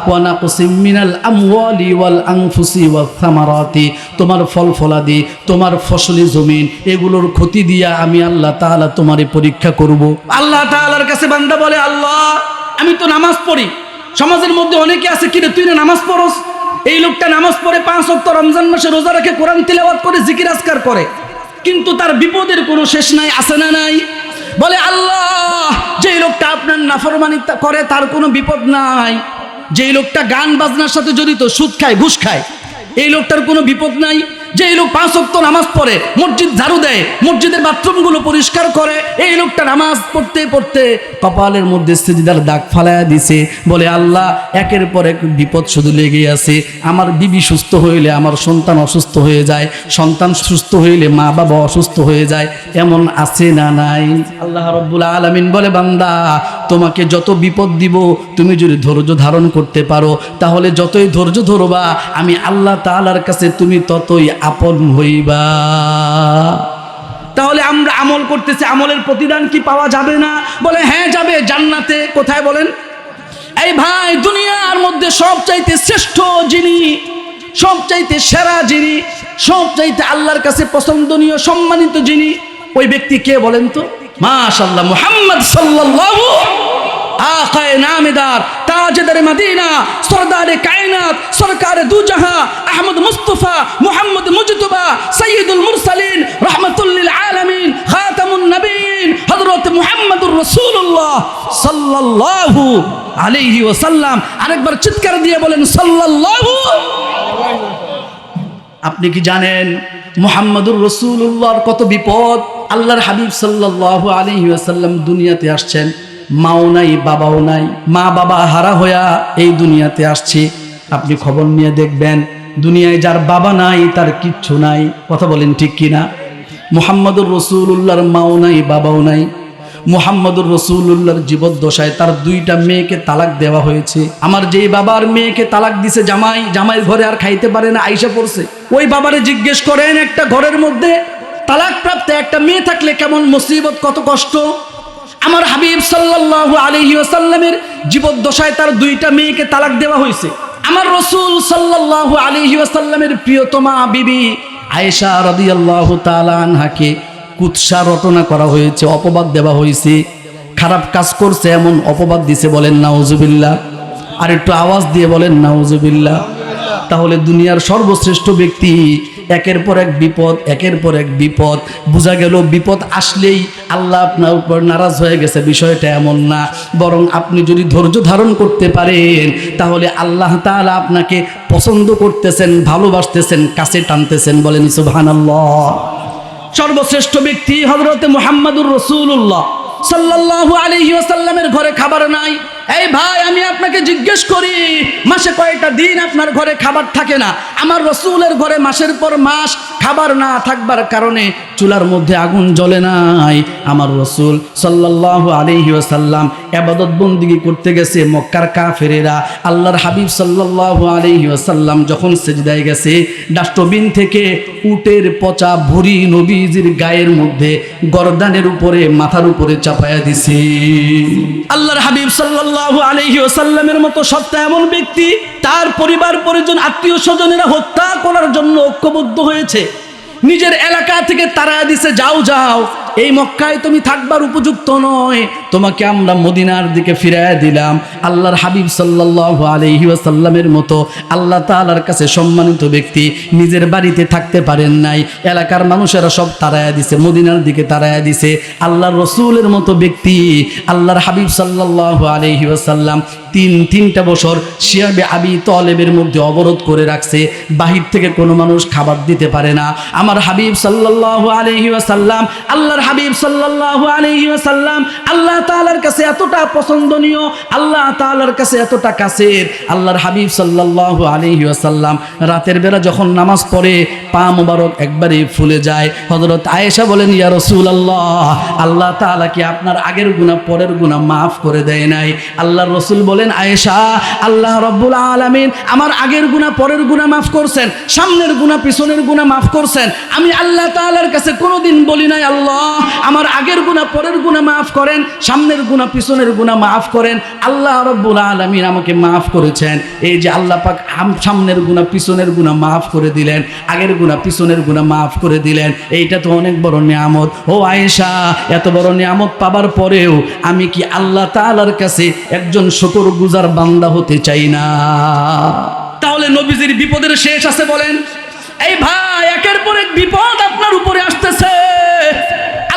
Speaker 1: ওয়া নাকসিম মিনাল আমওয়ালি ওয়াল আনফুসি ওয়াস সামারাতি, তোমার ফল ফলাদি, তোমার ফসলি জমিন, এগুলোর ক্ষতি দিয়া আমি আল্লাহ তাআলা তোমারে পরীক্ষা করব। আল্লাহ তাআলার কাছে বান্দা বলে, আল্লাহ আমি তো নামাজ পড়ি, সমাজের মধ্যে অনেকে আছে, কিরে তুই না নামাজ পড়স? এই লোকটা নামাজ পড়ে 5 ওয়াক্ত, রমজান মাসে রোজা রাখে, কোরআন তিলাওয়াত করে, জিকির আজকার করে, কিন্তু তার বিপদের কোনো শেষ নাই, আছে না নাই? বলে, আল্লাহ যে লোকটা আপনার নাফরমানি করে তার কোনো বিপদ নাই, যে লোকটা গান বাজনার সাথে জড়িত, সুদ খায়, ঘুষ খায়, এই লোকটার কোনো বিপদ নাই। যেই লোক 5 ওয়াক্ত নামাজ পড়ে, মসজিদ ঝাড়ু দেয়, মসজিদের বাথরুমগুলো পরিষ্কার করে, এই লোকটা নামাজ পড়তে পড়তে কপালের মধ্যে সিজদার দাগ ফালায়া দিছে, বলে আল্লাহ একের পর এক বিপদ শুধু লেগে আছে। আমার বিবি সুস্থ হইলে আমার সন্তান অসুস্থ হয়ে যায়, সন্তান সুস্থ হইলে মা বাবা অসুস্থ হয়ে যায়, এমন আছে না নাই? আল্লাহ রাব্বুল আলামিন বলে বান্দা তোমাকে যত বিপদ দিব তুমি যদি ধৈর্য ধারণ করতে পারো, তাহলে যতই ধৈর্য ধরবা আমি আল্লাহ তাআলার কাছে তুমি ততই আপন হইবা। তাহলে আমরা আমল করতেছি, আমলের প্রতিদান কি পাওয়া যাবে না? বলে হ্যাঁ যাবে, জান্নাতে। কোথায় বলেন? এই ভাই, দুনিয়ার মধ্যে সবচাইতে শ্রেষ্ঠ যিনি, সবচাইতে সেরা যিনি, সবচাইতে আল্লাহর কাছে পছন্দনীয় সম্মানিত যিনি, ওই ব্যক্তি কে বলেন তো? মাশাআল্লাহ, মুহাম্মদ সাল্লাল্লাহু আকায়ে নামেদার, তাজদারে মদিনা, সরদারে কায়নাত, সরকারে দুজাহা, আহমদ মুস্তাফা, মুহাম্মদ মুজতবা, সাইয়্যিদুল মুরসালিন, রাহমাতুল লিল আলামিন, খাতামুন নবিয়্যিন, হযরত মুহাম্মদুর রাসূলুল্লাহ সাল্লাল্লাহু আলাইহি ওয়াসাল্লাম। আরেকবার চিৎকার দিয়ে বলেন সাল্লাল্লাহু। আপনি কি জানেন মুহাম্মদুর রাসূলুল্লাহর কত বিপদ? আল্লাহর হাবিব সাল্লাল্লাহু আলাইহি ওয়াসাল্লাম দুনিয়াতে আসছেন, মাও নাই বাবাও নাই, মা বাবা হারা হইয়া এই দুনিয়াতে আসছে। আপনি খবর নিয়ে দেখবেন দুনিয়ায় যার বাবা নাই তার কিচ্ছু নাই। কথা বলেন ঠিক কিনা? মুহাম্মদুর রাসূলুল্লাহর মাও নাই বাবাও নাই। মুহাম্মদুর রাসূলুল্লাহর জীবদ্দশায় তার 2টা মেয়েকে তালাক দেওয়া হয়েছে। আমার যেই বাবার মেয়েকে তালাক দিছে জামাই, জামাইয়ের ঘরে আর খাইতে পারে না, আইসা পড়ছে। ওই বাবারে জিজ্ঞেস করেন একটা ঘরের মধ্যে তালাকপ্রাপ্ত একটা মেয়ে থাকলে কেমন মুসিবত, কত কষ্ট। আমার হাবিব সাল্লাল্লাহু আলাইহি ওয়াসাল্লামের জীবদ্দশায় তার 2টা মেয়েকে তালাক দেওয়া হয়েছে। আমার রাসূল সাল্লাল্লাহু আলাইহি ওয়াসাল্লামের প্রিয়তমা বিবি আয়েশা রাদিয়াল্লাহু তাআলা আনহাকে কুৎসা রটনা করা হয়েছে, অপবাদ দেওয়া হয়েছে, খারাপ কাজ করছে এমন অপবাদ দিছে। বলেন নাউজুবিল্লাহ। আর একটু আওয়াজ দিয়ে বলেন নাউজুবিল্লাহ। তাহলে দুনিয়ার সর্বশ্রেষ্ঠ ব্যক্তি, একের পর এক বিপদ, একের পর এক বিপদ। বোঝা গেল বিপদ আসলেই আল্লাহ আপনার উপর নারাজ হয়ে গেছে, বিষয়টা এমন না। বরং আপনি যদি ধৈর্য ধারণ করতে পারেন তাহলে আল্লাহ তাআলা আপনাকে পছন্দ করতেছেন, ভালোবাসতেছেন, কাছে টানতেছেন। বলেন সুবহানাল্লাহ। সর্বশ্রেষ্ঠ ব্যক্তি হযরতে মুহাম্মদুর রাসূলুল্লাহ সাল্লাল্লাহু আলাইহি ওয়াসাল্লামের ঘরে খাবার নাই। এই ভাই, আমি আপনাকে জিজ্ঞেস করি, মাসে কয়টা দিন আপনার ঘরে খাবার থাকে না? আমার রাসূলের ঘরে মাসের পর মাস খাবার না থাকবার কারণে চুলার মধ্যে আগুন জ্বলে নাই। আমার রাসূল সাল্লাল্লাহু আলাইহি ওয়াসাল্লাম ইবাদত বন্দেগী করতে গেছে, মক্কার কাফেরেরা আল্লাহর হাবিব সাল্লাল্লাহু আলাইহি ওয়াসাল্লাম যখন সিজদায় গেছে, ডাস্টবিন থেকে উটের পচা ভুঁড়ি নবীজির গায়ের মধ্যে, গর্দানের উপরে, মাথার উপরে চাপায়া দিছে। আল্লাহর হাবিব সাল্লাল্লাহু আলাইহি ওয়াসাল্লামের মতো সত্তা এমন ব্যক্তি, তার পরিবার পরিজন আত্মীয় স্বজনেরা হত্যা করার জন্য ঐক্যবদ্ধ হয়েছে। নিজের এলাকা থেকে তাড়ায়া দিছে, যাও যাও, এই মক্কায় তুমি থাকবার উপযুক্ত নয়, তোমাকে আমরা মদিনার দিকে ফিরাইয়া দিলাম। আল্লাহর হাবিব সাল্লাল্লাহু আলাইহি ওয়াসাল্লামের মতো আল্লাহ তাআলার কাছে সম্মানিত ব্যক্তি নিজের বাড়িতে থাকতে পারেন নাই, এলাকার মানুষেরা সব তাড়ায়া দিছে, মদিনার দিকে তাড়ায়া দিছে। আল্লাহর রাসূলের মতো ব্যক্তি আল্লাহর হাবিব সাল্লাল্লাহু আলাইহি ওয়াসাল্লাম তিনটা বছর শিয়াবে আবি তালেবের মধ্যে অবরোধ করে রাখছে, বাহির থেকে কোনো মানুষ খাবার দিতে পারে না। আমার হাবিব সাল্লাল্লাহু আলাইহি ওয়াসাল্লাম, আল্লাহর হাবিব সাল্লাল্লাহু আলাইহি ওয়াসাল্লাম আল্লাহ তাআলার কাছে এতটা পছন্দনীয়, আল্লাহ তাআলার কাছে এতটা কাছের। আল্লাহর হাবিব সাল্লাল্লাহু আলাইহি ওয়াসাল্লাম রাতের বেলা যখন নামাজ পড়ে পা মোবারক একবারে ফুলে যায়। হযরত আয়েশা বলেন, ইয়া রাসূলুল্লাহ, আল্লাহ তাআলা কি আপনার আগের গুনাহ পরের গুনাহ মাফ করে দেয় নাই? আল্লাহর রাসূল বলেন, আয়েশা, আল্লাহ রাব্বুল আলামিন আমার আগের গুনাহ পরের গুনাহ মাফ করছেন, সামনের গুনাহ পিছনের গুনাহ মাফ করছেন। আমি আল্লাহ তাআলার কাছে কোনোদিন বলি নাই আল্লাহ আমার আগের গুনাহ পরের গুনাহ মাফ করেন, সামনের গুনাহ পিছনের গুনাহ মাফ করেন। আল্লাহ রাব্বুল আলামিন আমাকে মাফ করেছেন। এই যে আল্লাহ পাক সামনের গুনাহ পিছনের গুনাহ মাফ করে দিলেন, আগের গুনাহ পিছনের গুনাহ মাফ করে দিলেন, এইটা তো অনেক বড় নিয়ামত। ও আয়েশা, এত বড় নিয়ামত পাবার পরেও আমি কি আল্লাহ তাআলার কাছে একজন শুকরগুজার বান্দা হতে চাই না? তাহলে নবীজির বিপদের শেষ আছে বলেন? এই ভাই, একের পর এক বিপদ আপনার উপরে আসতেছে।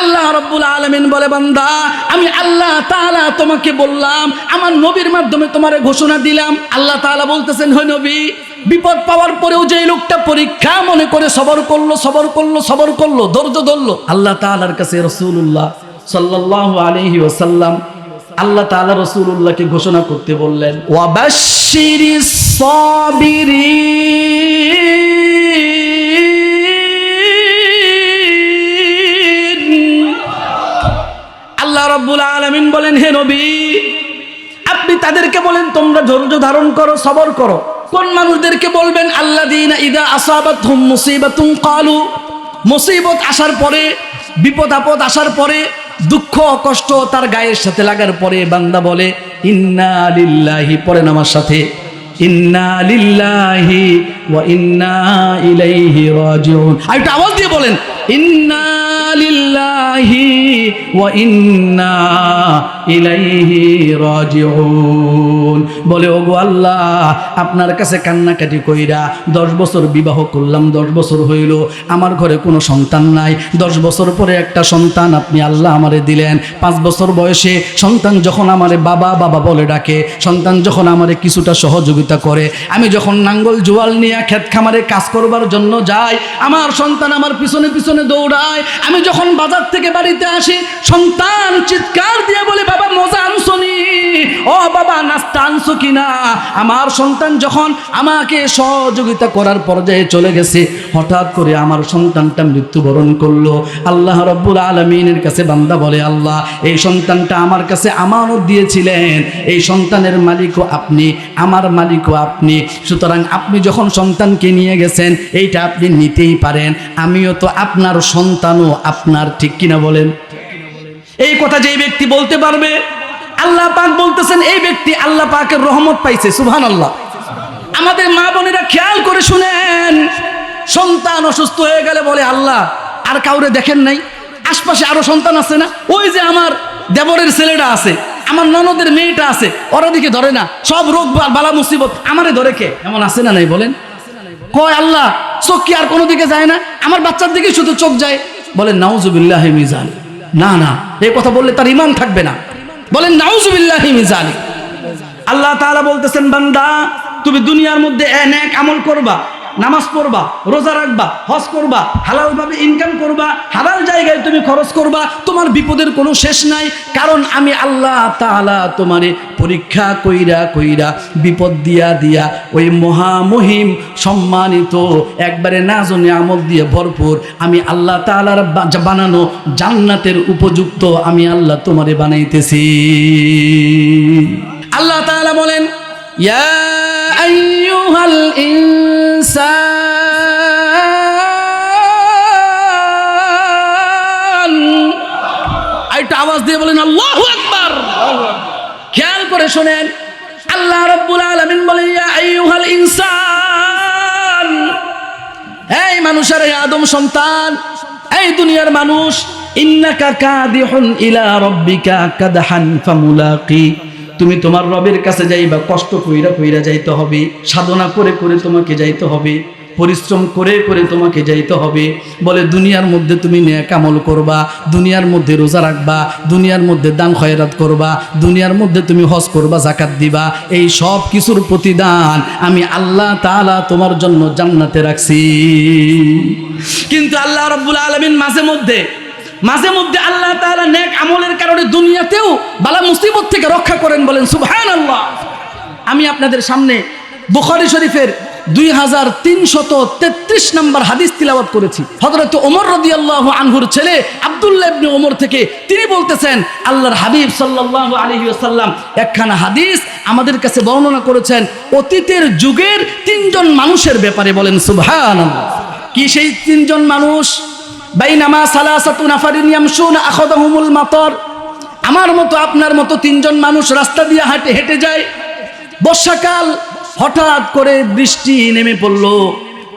Speaker 1: আল্লাহ রাব্বুল আলামিন বলে, বান্দা আমি আল্লাহ তাআলা তোমাকে বললাম, আমার নবীর মাধ্যমে তোমারে ঘোষণা দিলাম। আল্লাহ তাআলা বলতেছেন, হে নবী, বিপদ পাওয়ার পরেও যে লোকটা পরীক্ষা মনে করে সবর করলো, ধৈর্য ধরলো, আল্লাহ তাআলার কাছে রাসূলুল্লাহ সাল্লাল্লাহু আলাইহি ওয়াসাল্লাম আল্লাহ তাআলা রাসূলুল্লাহকে ঘোষণা করতে বললেন, ওয়াবাশশিরিস সাবিরিন। আল্লাহ রাব্বুল আলামিন বলেন, হে নবী, আপনি তাদেরকে বলেন তোমরা ধৈর্য ধারণ করো, সবর করো। কোন মানুষদেরকে বলবেন? আল্লাযীনা ইযা আসাবাতহুম মুসিবাতুন ক্বালু, মুসিবত আসার পরে, বিপদ আপদ আসার পরে, দুঃখ কষ্ট তার গায়ের সাথে লাগার পরে বান্দা বলে ইন্না লিল্লাহি, পড়েন আমার সাথে, ইন্না লিল্লাহি ওয়া ইন্না ইলাইহি রাজিউন। আর একটু আওয়াজ দিয়ে বলেন, ইন্না লিল্লাহি ওয়া ইন্না ইলাইহি রাজিউন। বলে, ওগো আল্লাহ, আপনার কাছে কান্নাকাটি কইরা 10 বছর বিবাহ করলাম, 10 বছর হইল, আমার ঘরে কোনো সন্তান নাই। 10 বছর পরে একটা সন্তান আপনি আল্লাহ আমারে দিলেন। 5 বছর বয়সে সন্তান যখন আমারে বাবা বাবা বলে ডাকে, সন্তান যখন আমারে কিছুটা সহযোগিতা করে, আমি যখন নাঙ্গল জোয়াল নিয়ে ক্ষেত খামারে কাজ করবার জন্য যাই, আমার সন্তান আমার পিছনে পিছনে দৌড়ায়। আমি যখন বাজার থেকে বাড়িতে আসি, সন্তান চিৎকার দিয়ে বলে, বাবা মজা আনছো নি? ও বাবা, নাস্তা আনছো কিনা? আমার সন্তান যখন আমাকে সহযোগিতা করার পর্যায়ে চলে গেছে, হঠাৎ করে আমার সন্তানটা মৃত্যুবরণ করলো। আল্লাহ রাব্বুল আলামিনের কাছে বান্দা বলে, আল্লাহ, এই সন্তানটা আমার কাছে আমানত দিয়েছিলেন, এই সন্তানের মালিকও আপনি, আমার মালিকও আপনি, সুতরাং আপনি যখন সন্তানকে নিয়ে গেছেন এইটা আপনি নিতেই পারেন, আমিও তো আপনার, সন্তানও আপনার, ঠিক কিনা বলেন? এই কথা যেই ব্যক্তি বলতে পারবে, আল্লাহ পাক বলতেছেন এই ব্যক্তি আল্লাহ পাকের রহমত পাইছে। সুবহানাল্লাহ। আমাদের মা বোনেরা খেয়াল করে শুনেন, সন্তান অসুস্থ হয়ে গেলে বলে, আল্লাহ আর কাউরে দেখেন নাই? আশপাশে আরো সন্তান আছে না? ওই যে আমার দেবরের ছেলেটা আছে, আমার ননদের মেয়েটা আছে, ওরা দিকে ধরে না, সব রোগ বালা মুসিবত আমারে ধরে কে? এমন আছে না নাই বলেন? কয় আল্লাহ, চোখ কি আর কোনো দিকে যায় না? আমার বাচ্চার দিকে শুধু চোখ যায়। বলেন নাউজুবিল্লাহি মিন যালিক। না না, এই কথা বললে তার ঈমান থাকবে না। বলেন নাউজুবিল্লাহি মিন যালিক। আল্লাহ তাআলা বলতেছেন, বান্দা তুমি দুনিয়ার মধ্যে নেক আমল করবা, নামাজ পড়বা, রোজা রাখবা, হজ করবা, হালালভাবে ইনকাম করবা, হালাল জায়গায় তুমি খরচ করবা, তোমার বিপদের কোনো শেষ নাই। কারণ আমি আল্লাহ তাআলা তোমারে পরীক্ষা কইরা কইরা বিপদ দিয়া দিয়া ওই মহামহিম সম্মানিত একবারে নাজনে আমল দিয়ে ভরপুর আমি আল্লাহ তাআলার বানানো জান্নাতের উপযুক্ত আমি আল্লাহ তোমারে বানাইতেছি। আল্লাহ তাআলা বলেন, ইয়া আইয়ুহাল ইনসান, আরেকটু আওয়াজ দিয়ে বলেন আল্লাহু আকবার। খেয়াল করে শুনেন, আল্লাহ রাব্বুল আলামিন বলেন, ইয়া আইয়ুহাল ইনসান, এই মানুষের, এই আদম সন্তান, এই দুনিয়ার মানুষ, ইন্নাকা কাদিহুন ইলা রাব্বিকা কাদহান ফামুলাকি, তুমি তোমার রবের কাছে যাইবা, কষ্ট কইরা কইরা যাইতে হবে, সাধনা করে করে তোমাকে যাইতে হবে, পরিশ্রম করে করে তোমাকে যাইতে হবে। বলে দুনিয়ার মধ্যে তুমি নেক আমল করবা, দুনিয়ার মধ্যে রোজা রাখবা, দুনিয়ার মধ্যে দান খয়রাত করবা, দুনিয়ার মধ্যে তুমি হজ করবা, যাকাত দিবা, এই সব কিছুর প্রতিদান আমি আল্লাহ তাআলা তোমার জন্য জান্নাতে রাখছি। কিন্তু আল্লাহ রাব্বুল আলামিন মাঝে মধ্যে আল্লাহ তাআলা নেক আমলের কারণে দুনিয়াতেও বালা মুসিবত থেকে রক্ষা করেন। বলেন সুবহানাল্লাহ। আমি আপনাদের সামনে বুখারী শরীফের 2333 নম্বর হাদিস তিলাওয়াত করেছি। হযরত ওমর রাদিয়াল্লাহু আনহুর ছেলে আব্দুল্লাহ ইবনে ওমর থেকে তিনি বলতেছেন, আল্লাহর হাবিব সাল্লাল্লাহু আলাইহি ওয়াসাল্লাম একখানা হাদিস আমাদের কাছে বর্ণনা করেছেন অতীতের যুগের 3 জন মানুষের ব্যাপারে। বলেন সুবহানাল্লাহ। কি সেই 3 জন মানুষ? বাইনামা সালাসাতু নাফারিন ইয়ামশুনা আখাদাহুমুল মাতার, আমার মতো আপনার মতো 3 জন মানুষ রাস্তা দিয়ে হেঁটে যায়, বর্ষাকাল, হঠাৎ করে বৃষ্টি নেমে পড়লো,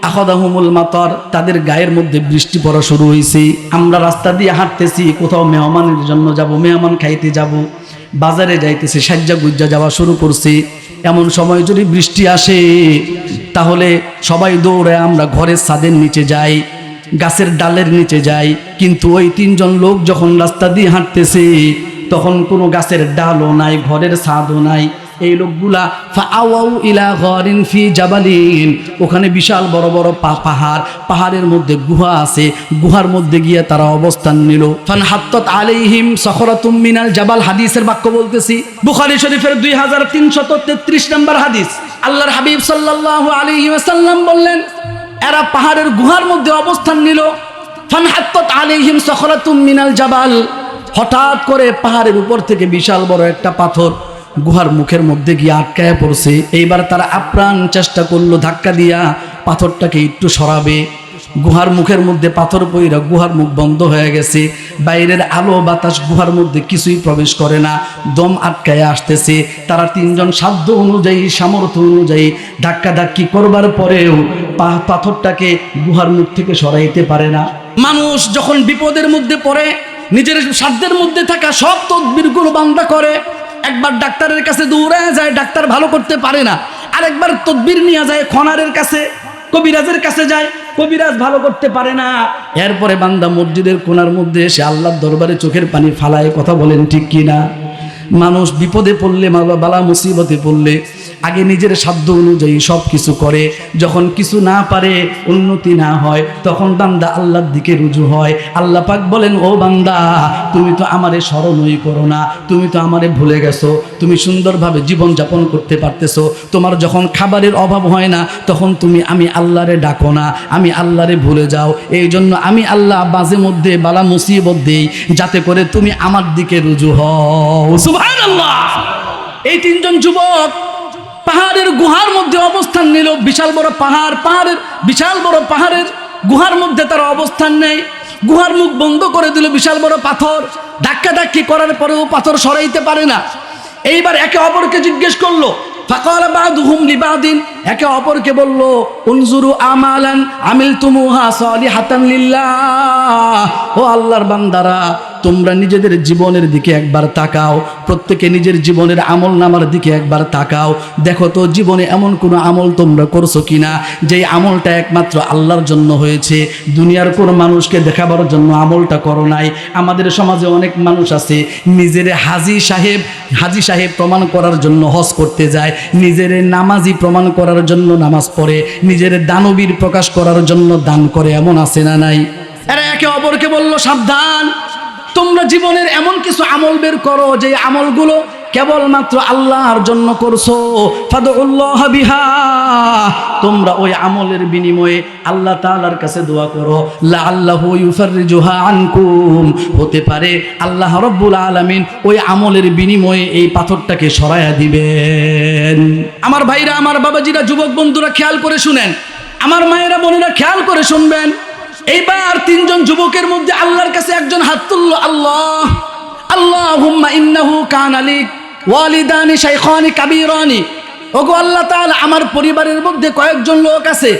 Speaker 1: আখাদাহুমুল মাতার, তাদের গায়ের মধ্যে বৃষ্টি পড়া শুরু হয়েছে। আমরা রাস্তা দিয়ে হাঁটতেছি, কোথাও মেহমানের জন্য যাব, মেহমান খাইতে যাব, বাজারে যাইতেছি, সাজ্জা গুজ্জা যাওয়া শুরু করছি। এমন সময় যদি বৃষ্টি আসে তাহলে সবাই দৌড়ে আমরা ঘরের ছাদের নিচে যাই। গাছের ডালের নিচে যায়, কিন্তু ওই তিনজন লোক যখন রাস্তা দিয়ে হাঁটতেছে তখন কোনো গাছের ডালও নাই, ঘরের ছাদও নাই। এই লোকগুলা ফাআওয়াউ ইলা গারিন ফি জাবালিন, ওখানে বিশাল বড় বড় পাহাড়, পাহাড়ের মধ্যে গুহা আছে, গুহার মধ্যে গিয়ে তারা অবস্থান নিল। ফানহাত্তাত আলাইহিম সখরাতুম মিনাল জাবাল, হাদিসের বাক্য বলতেছি, বুখারী শরীফের 2333 নম্বর হাদিস। আল্লাহর হাবিব সাল্লাল্লাহু আলাইহি ওয়াসাল্লাম বললেন, এরা পাহাড়ের গুহার মধ্যে অবস্থান নিল। ফানহাত্তাত আলাইহিম সখরাতুম মিনাল জাবাল, হঠাৎ করে পাহাড়ের উপর থেকে বিশাল বড় একটা পাথর গুহার মুখের মধ্যে গিয়ে আটকায় পড়ছে। এইবার তারা আপ্রাণ চেষ্টা করলো ধাক্কা দিয়া পাথরটাকে একটু সরাবে। গুহার মুখের মধ্যে পাথর পইরা গুহার মুখ বন্ধ হয়ে গেছে, বাইরের আলো বাতাস গুহার মধ্যে কিছুই প্রবেশ করে না, দম আটকায় আসতেছে। তারা তিনজন সাধ্য অনুযায়ী, সামর্থ্য অনুযায়ী ধাক্কাধাক্কি করবার পরেও পাথরটাকে গুহার মুখ থেকে সরাইতে পারে না। মানুষ যখন বিপদের মধ্যে পড়ে নিজের সাধ্যের মধ্যে থাকা সব তদবিরগুলো বান্দা করে। একবার ডাক্তারের কাছে দৌড়ায় যায়, ডাক্তার ভালো করতে পারে না। আরেকবার তদবির নিয়ে যায় খনারের কাছে, কবিরাজের কাছে যায়, কবিরাজ ভালো করতে পারে না। এরপরে বান্দা মসজিদের কোনার মধ্যে এসে আল্লাহর দরবারে চোখের পানি ফালায়। কথা বলেন ঠিক কি না? মানুষ বিপদে পড়লে, বালা মুসিবতে পড়লে আগে নিজের সাধ্য অনুযায়ী সব কিছু করে, যখন কিছু না পারে, উন্নতি না হয়, তখন বান্দা আল্লাহর দিকে রুজু হয়। আল্লাহ পাক বলেন, ও বান্দা, তুমি তো আমারে স্মরণই করো না, তুমি তো আমারে ভুলে গেছো, তুমি সুন্দরভাবে জীবন যাপন করতে পারতেছো, তোমার যখন খাবারের অভাব হয় না তখন তুমি আমি আল্লাহরে ডাকো না, আমি আল্লাহরে ভুলে যাও। এই জন্য আমি আল্লাহ মাঝে মধ্যে বালা মুসিবত দেই যাতে করে তুমি আমার দিকে রুজু হও। সুবহানাল্লাহ। এই তিনজন যুবক পাহাড়ের গুহার মধ্যে অবস্থান নিল। বিশাল বড় পাহাড়, বিশাল বড় পাহাড়ের গুহার মধ্যে তারা অবস্থান নেয়। গুহার মুখ বন্ধ করে দিল বিশাল বড় পাথর। ধাক্কাধাক্কি করার পরেও পাথর সরাইতে পারে না। এইবার একে অপরকে জিজ্ঞেস করলো, ফাকালা বাদুহুম লিবাদিন, একে অপরকে বলল, উনজুরু আমালান আমিলতুমুহা সালিহাতান লিল্লাহ। ও আল্লাহর বান্দারা, তোমরা নিজেদের জীবনের দিকে একবার তাকাও, প্রত্যেকে নিজের জীবনের আমল নামার দিকে একবার তাকাও, দেখো তো জীবনে এমন কোনো আমল তোমরা করছো কিনা যেই আমলটা একমাত্র আল্লাহর জন্য হয়েছে, দুনিয়ার কোনো মানুষকে দেখাবার জন্য আমলটা করো নাই। আমাদের সমাজে অনেক মানুষ আছে নিজের হাজি সাহেব প্রমাণ করার জন্য হজ করতে যায়, নিজের নামাজি প্রমাণ করার জন্য নামাজ পড়ে, নিজের দানবীর প্রকাশ করার জন্য দান করে, এমন আছে না নাই? এরা একে অপরকে বলল, সাবধান, তোমরা জীবনের এমন কিছু আমল বের করো যে আমলগুলো কেবলমাত্র আল্লাহর জন্য করছো। ফাদউল্লাহ বিহা, তোমরা ওই আমলের বিনিময়ে আল্লাহ তাআলার কাছে দোয়া করো। লাআল্লাহু ইউফাররিজুহা আনকুম, হতে পারে আল্লাহ রাব্বুল আলামিন ওই আমলের বিনিময়ে এই পাথরটাকে সরায়া দিবেন। আমার ভাইরা, আমার বাবাজিরা, যুবক বন্ধুরা, খেয়াল করে শুনেন। আমার মায়েরা, বোনেরা, খেয়াল করে শুনবেন। এইবার তিনজন যুবকের মধ্যে আল্লাহর কাছে একজন হাত তুলল, আল্লাহ, আল্লাহুম্মা ইন্নাহু কানা লি ওয়ালিদানি শাইখানি কাবীরানি। ওগো আল্লাহ তাআলা, আমার পরিবারের মধ্যে কয়েকজন লোক আছে,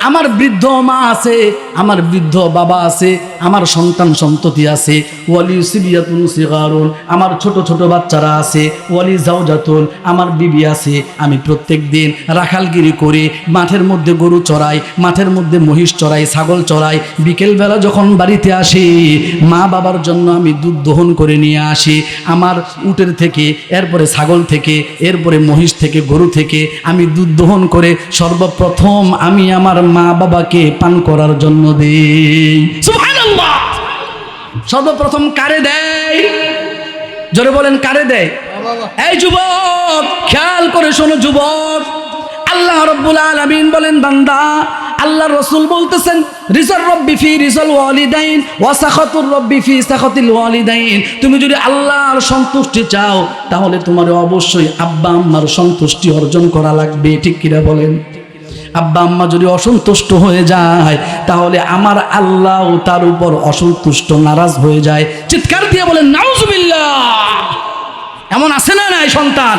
Speaker 1: আমার বৃদ্ধ মা আছে, আমার বৃদ্ধ বাবা আছে, আমার সন্তান সন্ততি আছে, ওয়ালি সিবিয়াতুন সিগারুন, আমার ছোট ছোট বাচ্চারা আছে, ওয়ালি জাওজাতুন, আমার বিবি আছে। আমি প্রত্যেক দিন রাখালগিরি করি, মাঠের মধ্যে গরু চড়াই, মাঠের মধ্যে মহিষ চড়াই, ছাগল চড়াই। বিকেলবেলা যখন বাড়িতে আসি, মা বাবার জন্য আমি দুধ দহন করে নিয়ে আসি, আমার উটের থেকে, এরপরে ছাগল থেকে, এরপরে মহিষ থেকে, গরু থেকে আমি দুধ দহন করে সর্বপ্রথম আমি আমার মা বাবাকে পান করার জন্য দেই। সুবহানাল্লাহ। সর্বপ্রথম কারে দেয়? জোরে বলেন, কারে দেয়? এই যুবক, খেয়াল করে শোনো যুবক। আল্লাহ রাব্বুল আলামিন বলেন, বান্দা, আল্লাহ রাসূল বলতেছেন, রিজাল রব্বি ফি রিজাল ওয়ালিদাইন ওয়া সাখাতুর রব্বি ফি সাখাতিল ওয়ালিদাইন। তুমি যদি আল্লাহর সন্তুষ্টি চাও তাহলে তোমার অবশ্যই আব্বা আম্মার সন্তুষ্টি অর্জন করা লাগবে। ঠিক কিনা বলেন? আব্বা আম্মা যদি অসন্তুষ্ট হয়ে যায় তাহলে আমার আল্লাহ তার উপর অসন্তুষ্ট, নারাজ হয়ে যায়। চিৎকার দিয়ে বলেন নাউজুবিল্লাহ। এমন আছে না নাই সন্তান?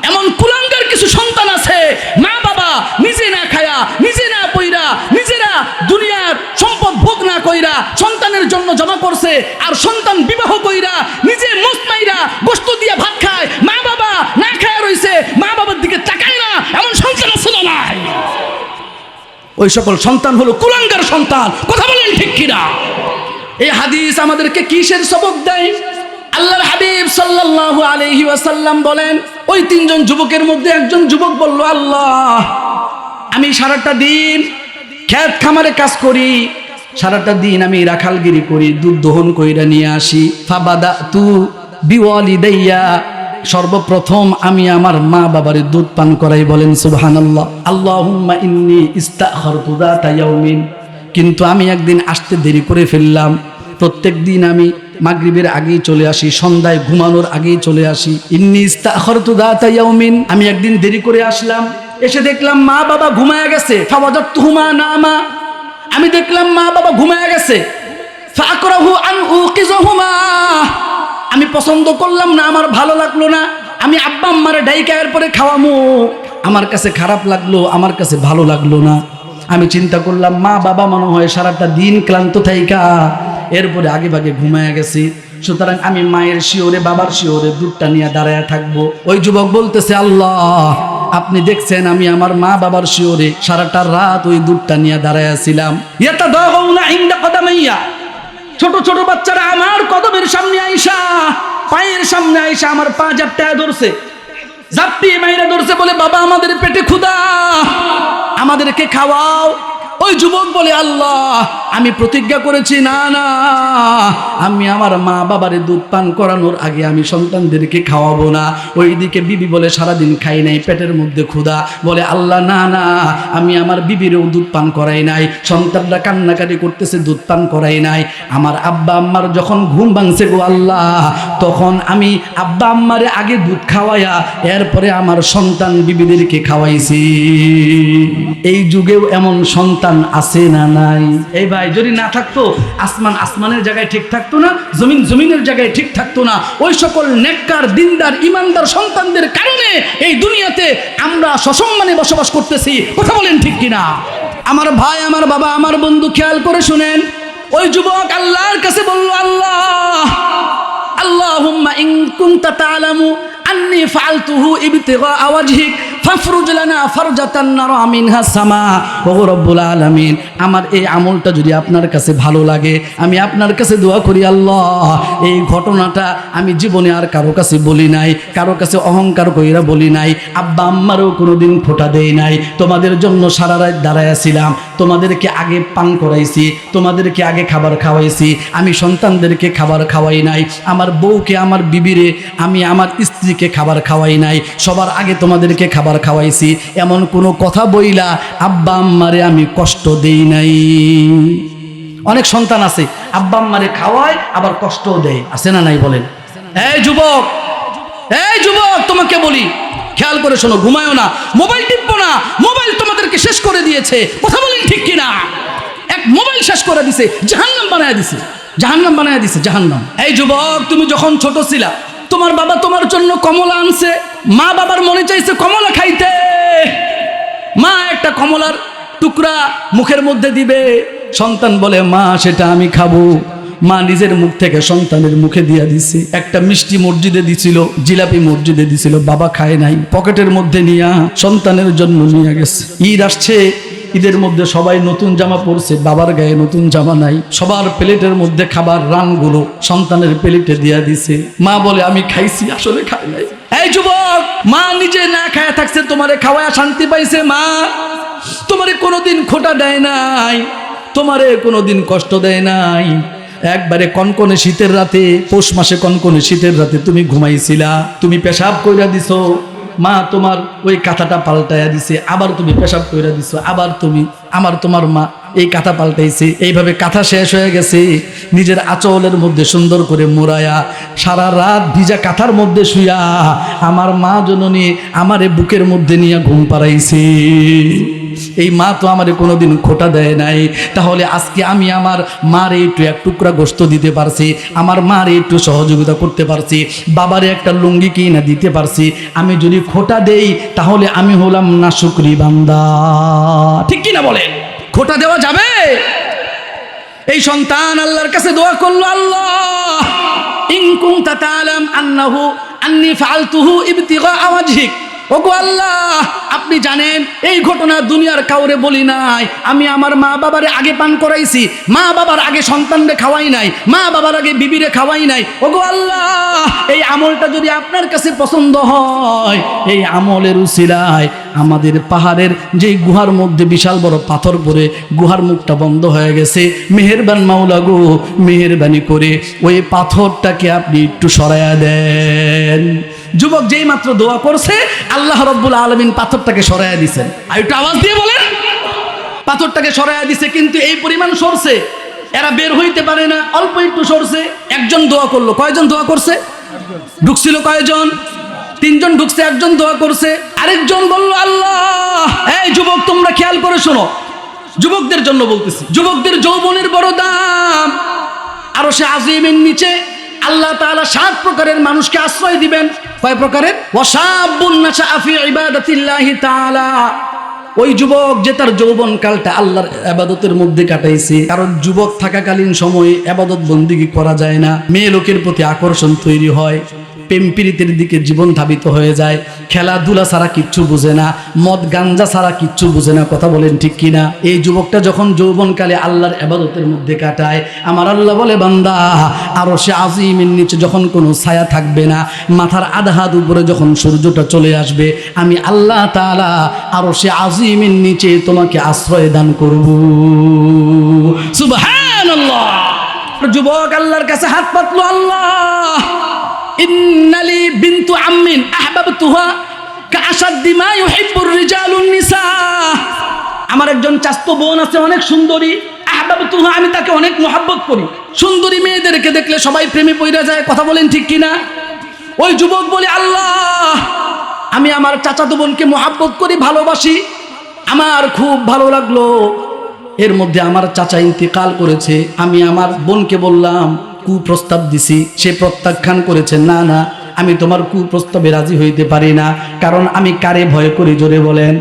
Speaker 1: এমন কুলাঙ্গার কিছু সন্তান আছে, মা বাবা নিজে না খায়া, নিজে না পইরা, নিজেরা দুনিয়ার সম্পদ ভোগ না কইরা সন্তানের জন্য জমা করছে, আর সন্তান বিবাহ কইরা নিজে মুসমাইরা গোশত দিয়া ভাত খায়, মা বাবা না খায়া রইছে, মা বাবার দিকে তাকায় না। এমন সন্তান আছে না নাই? ওই সকল সন্তান হলো কুলাঙ্গার সন্তান। কথা বলেন ঠিক কিনা? এই হাদিস আমাদেরকে কিসের সবক দেয়? আল্লাহর হাবিব সাল্লাল্লাহু আলাইহি ওয়াসাল্লাম বলেন, ওই তিনজন যুবকের মধ্যে একজন যুবক বলল, আল্লাহ, আমি সারাটা দিন ক্ষেত খামারে কাজ করি, সারাটা দিন আমি রাখালগিরি করি, দুধ দহন কইরা নিয়ে আসি। ফাবাদাতু বিওয়ালিদাইয়া, সর্বপ্রথম আমি আমার মা বাবারে দুধ পান করাই। বলেন সুবহানাল্লাহ। আল্লাহুম্মা ইন্নী ইস্তাখারতু যাতা ইয়াউমিন, কিন্তু আমি একদিন আসতে দেরি করে ফেললাম। প্রত্যেক দিন আমি মাগরিবের আগেই চলে আসি, সন্ধ্যায় ঘুমানোর আগেই চলে আসি। ইন্নী ইস্তাখারতু যাতা ইয়াউমিন, আমি একদিন দেরি করে আসলাম, এসে দেখলাম মা বাবা ঘুমায়া গেছে। ফাওয়াজাতুহুমা নামা, আমি দেখলাম মা বাবা ঘুমায়া গেছে। ফাকরাহু আন উকিযহুমা, আমি পছন্দ করলাম না, আমার ভালো লাগলো না, আমি আব্বা আম্মারে ডাইকা এরপরে খাওয়ামু। আমার কাছে খারাপ লাগলো, আমার কাছে ভালো লাগলো না। আমি চিন্তা করলাম মা বাবা মনে হয় সারাটা দিন ক্লান্ত থাইকা এরপরে আগে ভাগে ঘুমায়া গেছি, সুতরাং আমি মায়ের শিওরে বাবার শিওরে দুধটা নিয়ে দাঁড়ায় থাকবো। ওই যুবক বলতেছে, আল্লাহ, আপনি দেখছেন আমি আমার মা বাবার শিওরে সারাটা রাত ওই দুধটা নিয়ে দাঁড়ায় ছিলাম। ইয়াতাদাউনা ইনদা কদামাইয়া, ছোট ছোট বাচ্চারা আমার কদমের সামনে আইসা, পায়ের সামনে আইসা আমার পা জাপটায় ধরছে, জাপটিয়ে মাইরা ধরছে, বলে বাবা আমাদের পেটে ক্ষুধা, আমাদেরকে খাওয়াও। ওই যুবক বলে, আল্লাহ, আমি প্রতিজ্ঞা করেছি না না, আমি আমার মা বাবারে দুধ পান করানোর আগে আমি সন্তানদেরকে খাওয়াবো না। ওইদিকে বিবি বলে সারাদিন খাই নাই, পেটের মধ্যে ক্ষুধা। বলে, আল্লাহ, না না, আমি আমার বিবিরেও দুধ পান করাই নাই, সন্তানরা কান্নাকাটি করতেছে, দুধ পান করাই নাই। আমার আব্বা আম্মার যখন ঘুম ভাঙছে গো আল্লাহ, তখন আমি আব্বা আম্মারে আগে দুধ খাওয়াইয়া এরপরে আমার সন্তান বিবিদেরকে খাওয়াইছি। এই যুগেও এমন সন্তান আছে না নাই? এই ভাই, যদি না থাকতো আসমান আসমানের জায়গায় ঠিক থাকতো না, জমিন জমিনের জায়গায় ঠিক থাকতো না। ওই সকল নেককার দিনদার ইমানদার সন্তানদের কারণে এই দুনিয়াতে আমরা সসম্মানে বসবাস করতেছি। কথা বলেন ঠিক কিনা? আমার ভাই, আমার বাবা, আমার বন্ধু, খেয়াল করে শুনেন। ওই যুবক আল্লাহর কাছে বলল, আল্লাহ, আল্লাহুম্মা ইন কুনতা তা'লামু আন্নী ফাআলতুহু ইবতিগা ওয়াজহিক ফাফরুজ লানা ফারজাতান নারা মিনহা সামা। ওগো রব্বুল আলামিন, আমার এই আমলটা যদি আপনার কাছে ভালো লাগে, আমি আপনার কাছে দোয়া করি, আল্লাহ, এই ঘটনাটা আমি জীবনে আর কারো কাছে বলি নাই, কারো কাছে অহংকার কইরা বলি নাই, আব্বা আম্মারও কোনোদিন ফোঁটা দেই নাই। তোমাদের জন্য সারা রাত দাঁড়ায় ছিলাম, তোমাদেরকে আগে পান করাইছি, তোমাদেরকে আগে খাবার খাওয়াইছি, আমি সন্তানদেরকে খাবার খাওয়াই নাই, আমার বউকে, আমার বিবিরে, আমি আমার স্ত্রীকে খাবার খাওয়াই নাই, সবার আগে তোমাদেরকে খাবার খাওয়াইছি। এমন কোনো কথা বইলা আব্বা আম্মারে আমি কষ্ট দেই নাই। অনেক সন্তান আছে আব্বা আম্মারে খাওয়ায় আবার কষ্টও দেয়, আছে না নাই বলেন? এই যুবক, এই যুবক, তোমাকে বলি, খেয়াল করে শোনো, ঘুমায়ও না, মোবাইল টিপবো না, মোবাইল তোমাদেরকে শেষ করে দিয়েছে। কথা বলেন ঠিক কিনা? এক মোবাইল শেষ করে দিছে, জাহান্নাম বানায় দিছে, জাহান্নাম বানায় দিছে, জাহান্নাম। এই যুবক, তুমি যখন ছোট ছিলা, তোমার বাবা তোমার জন্য কমলা আনছে, মা বাবার মনে চাইছে কমলা খাইতে, মা একটা কমলার টুকরা মুখের মধ্যে দিবে, সন্তান বলে, মা সেটা আমি খাবো। মা নিজের মুখ থেকে সন্তানের মুখে দিয়া দিছে। একটা মিষ্টি মসজিদে দিছিল, জিলাপি মসজিদে দিছিল, বাবা খায় নাই, পকেটের মধ্যে নিয়া সন্তানের জন্য নিয়ে গেছে। ঈদ আসছে, ঈদের মধ্যে সবাই নতুন জামা পরছে, বাবার গায়ে নতুন জামা নাই, সবার প্লেটের মধ্যে খাবার রানগুলো সন্তানের প্লেটে দিয়া দিছে। মা বলে, আমি খাইছি, আসলে খাই নাই। এই যুবক, মা নিজে না খায়া থাকছে, তোমারে খাওয়ায় শান্তি পাইছে। মা তোমারে কোনোদিন খোটা দেয় নাই, তোমারে কোনোদিন কষ্ট দেয় নাই। একবারে কনকনে শীতের রাতে, পৌষ মাসে কনকনে শীতের রাতে তুমি ঘুমাইছিলা, তুমি পেশাব কইরা দিছো, মা তোমার ওই কাঁথাটা পাল্টাইয়া দিছে, আবার তুমি পেশাব কইরা দিছো, আবার তুমি, তোমার মা এই কাঁথা পাল্টাইছে। এইভাবে কাঁথা শেষ হয়ে গেছে, নিজের আঁচলের মধ্যে সুন্দর করে মোড়ায়া সারা রাত ভিজা কাঁথার মধ্যে শুয়া আমার মা জননী আমারে বুকের মধ্যে নিয়ে ঘুম পাড়াইছে। এই মা তো আমারে কোনোদিন খোটা দেয় নাই। তাহলে আজকে আমি আমার মার একটু এক টুকরা গোশত দিতে পারছি, আমার মার একটু সহযোগিতা করতে পারছি, বাবারে একটা লুঙ্গি কিনা দিতে পারছি। আমি যদি খোটা দেই তাহলে আমি হলাম না শুকরি বান্দা। ঠিক কিনা বলেন? খোটা দেওয়া যাবে? এই সন্তান আল্লাহর কাছে দোয়া করলো, আল্লাহ ইন কুনতা তা'লাম আন্নাহু আন্নী ফাআলতুহু ইবতিগা ওয়াজহিক ওগো আল্লাহ, আপনি জানেন এই ঘটনা দুনিয়ার কাউরে বলি নাই। আমি আমার মা বাবারে আগে পান করাইছি, মা বাবার আগে সন্তানরে খাওয়াই নাই, মা বাবার আগে বিবিরে খাওয়াই নাই। ওগো আল্লাহ, এই আমলটা যদি আপনার কাছে পছন্দ হয়, এই আমলের উসিলায় আমাদের পাহাড়ের যে গুহার মধ্যে বিশাল বড় পাথর পড়ে গুহার মুখটা বন্ধ হয়ে গেছে, মেহেরবান মাওলা গো, মেহেরবানি করে ওই পাথরটাকে আপনি একটু সরাইয়া দেন। যুবক যেই মাত্র দোয়া করছে, আল্লাহ রাব্বুল আলামিন পাথরটাকে সরাইয়া দিয়েছেন। আর একটু আওয়াজ দিয়ে বলেন, পাথরটাকে সরাইয়া দিছে। কিন্তু এই পরিমাণ সরছে, এরা বের হইতে পারে না, অল্প একটু সরছে। একজন দোয়া করলো, কয়জন দোয়া করছে? ঢুকছিল কয়জন? 3 জন ঢুকছে, একজন দোয়া করছে। আরেকজন বলল আল্লাহ। এই যুবক, তোমরা খেয়াল করে শোনো, যুবকদের জন্য বলতেছি, যুবকদের যৌবনের বড় দাম। আরশে আজিমের নিচে আল্লাহ তাআলা 7 প্রকারের মানুষকে আশ্রয় দিবেন। কয় প্রকারের? ওয়াশাবুন নাশাআ ফি ইবাদাতিল্লাহি তাআলা। ওই যুবক যে তার যৌবন কালটা আল্লাহর ইবাদতের মধ্যে কাটাইছে। কারণ যুবক থাকাকালীন সময়ে ইবাদত বন্দেগী করা যায় না, মেয়ে লোকের প্রতি আকর্ষণ তৈরি হয়, প্রেম প্রীতির দিকে জীবন ধাবিত হয়ে যায়, খেলাধুলা ছাড়া কিচ্ছু বুঝে না, মদ গাঞ্জা ছাড়া কিচ্ছু বুঝে না। কথা বলেন ঠিক কিনা? এই যুবকটা যখন যৌবনকালে আল্লাহর ইবাদতের মধ্যে কাটায়, আমার আল্লাহ বলে বান্দা, আরশে আজিমের নিচে যখন কোনো ছায়া থাকবে না, মাথার আধা হাত উপরে যখন সূর্যটা চলে আসবে, আমি আল্লাহ তাআলা আরশে আজিমের নিচে তোমাকে আশ্রয় দান করব। সুবহানাল্লাহ। যুবক আল্লাহর কাছে হাত পাতলো, আল্লাহ ইন্নালি বিনতু আম্মিন আহবাবতুহা কাআশাদ্দি মা ইউহিব্বুর রিজালুন নিসা। আমার একজন চাচতো বোন আছে, অনেক সুন্দরী। আহবাবতুহা, আমি তাকে অনেক মহব্বত করি। সুন্দরী মেয়েদেরকে দেখলে সবাই প্রেমে পড়ে যায়। কথা বলেন ঠিক কিনা? ওই যুবক বলে আল্লাহ, আমি আমার চাচাতো বোনকে মহব্বত করি, ভালোবাসি, আমার খুব ভালো লাগলো। এর মধ্যে আমার চাচা ইন্তেকাল করেছে। আমি আমার বোনকে বললাম, কুপ্রস্তাব দিছি, সে প্রত্যাখ্যান করেছে, না না, আমি তোমার কুপ্রস্তাবে রাজি হইতে পারি না। কারণ আমি কারে ভয় করি? জোরে বলেন,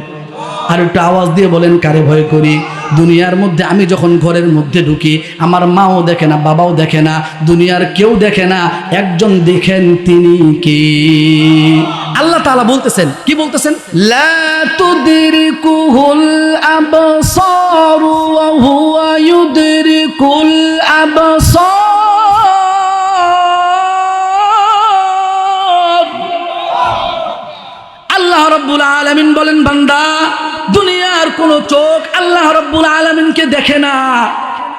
Speaker 1: আর একটু আওয়াজ দিয়ে বলেন, কারে ভয় করি? দুনিয়ার মধ্যে আমি যখন ঘরের মধ্যে ঢুকি, আমার মাও দেখে না, বাবাও দেখে না, দুনিয়ার কেউ দেখে না, একজন দেখেন, তিনি কে? আল্লাহ তাআলা বলতেছেন, কি বলতেছেন? লা তুদরিকুহুল আবসার ওয়া হুয়া ইউদরিকুল আবসার। আল্লাহ রাব্বুল আলামিন বলেন, বান্দা, দুনিয়ার কোন চোখ আল্লাহ রাব্বুল আলামিনকে দেখে না,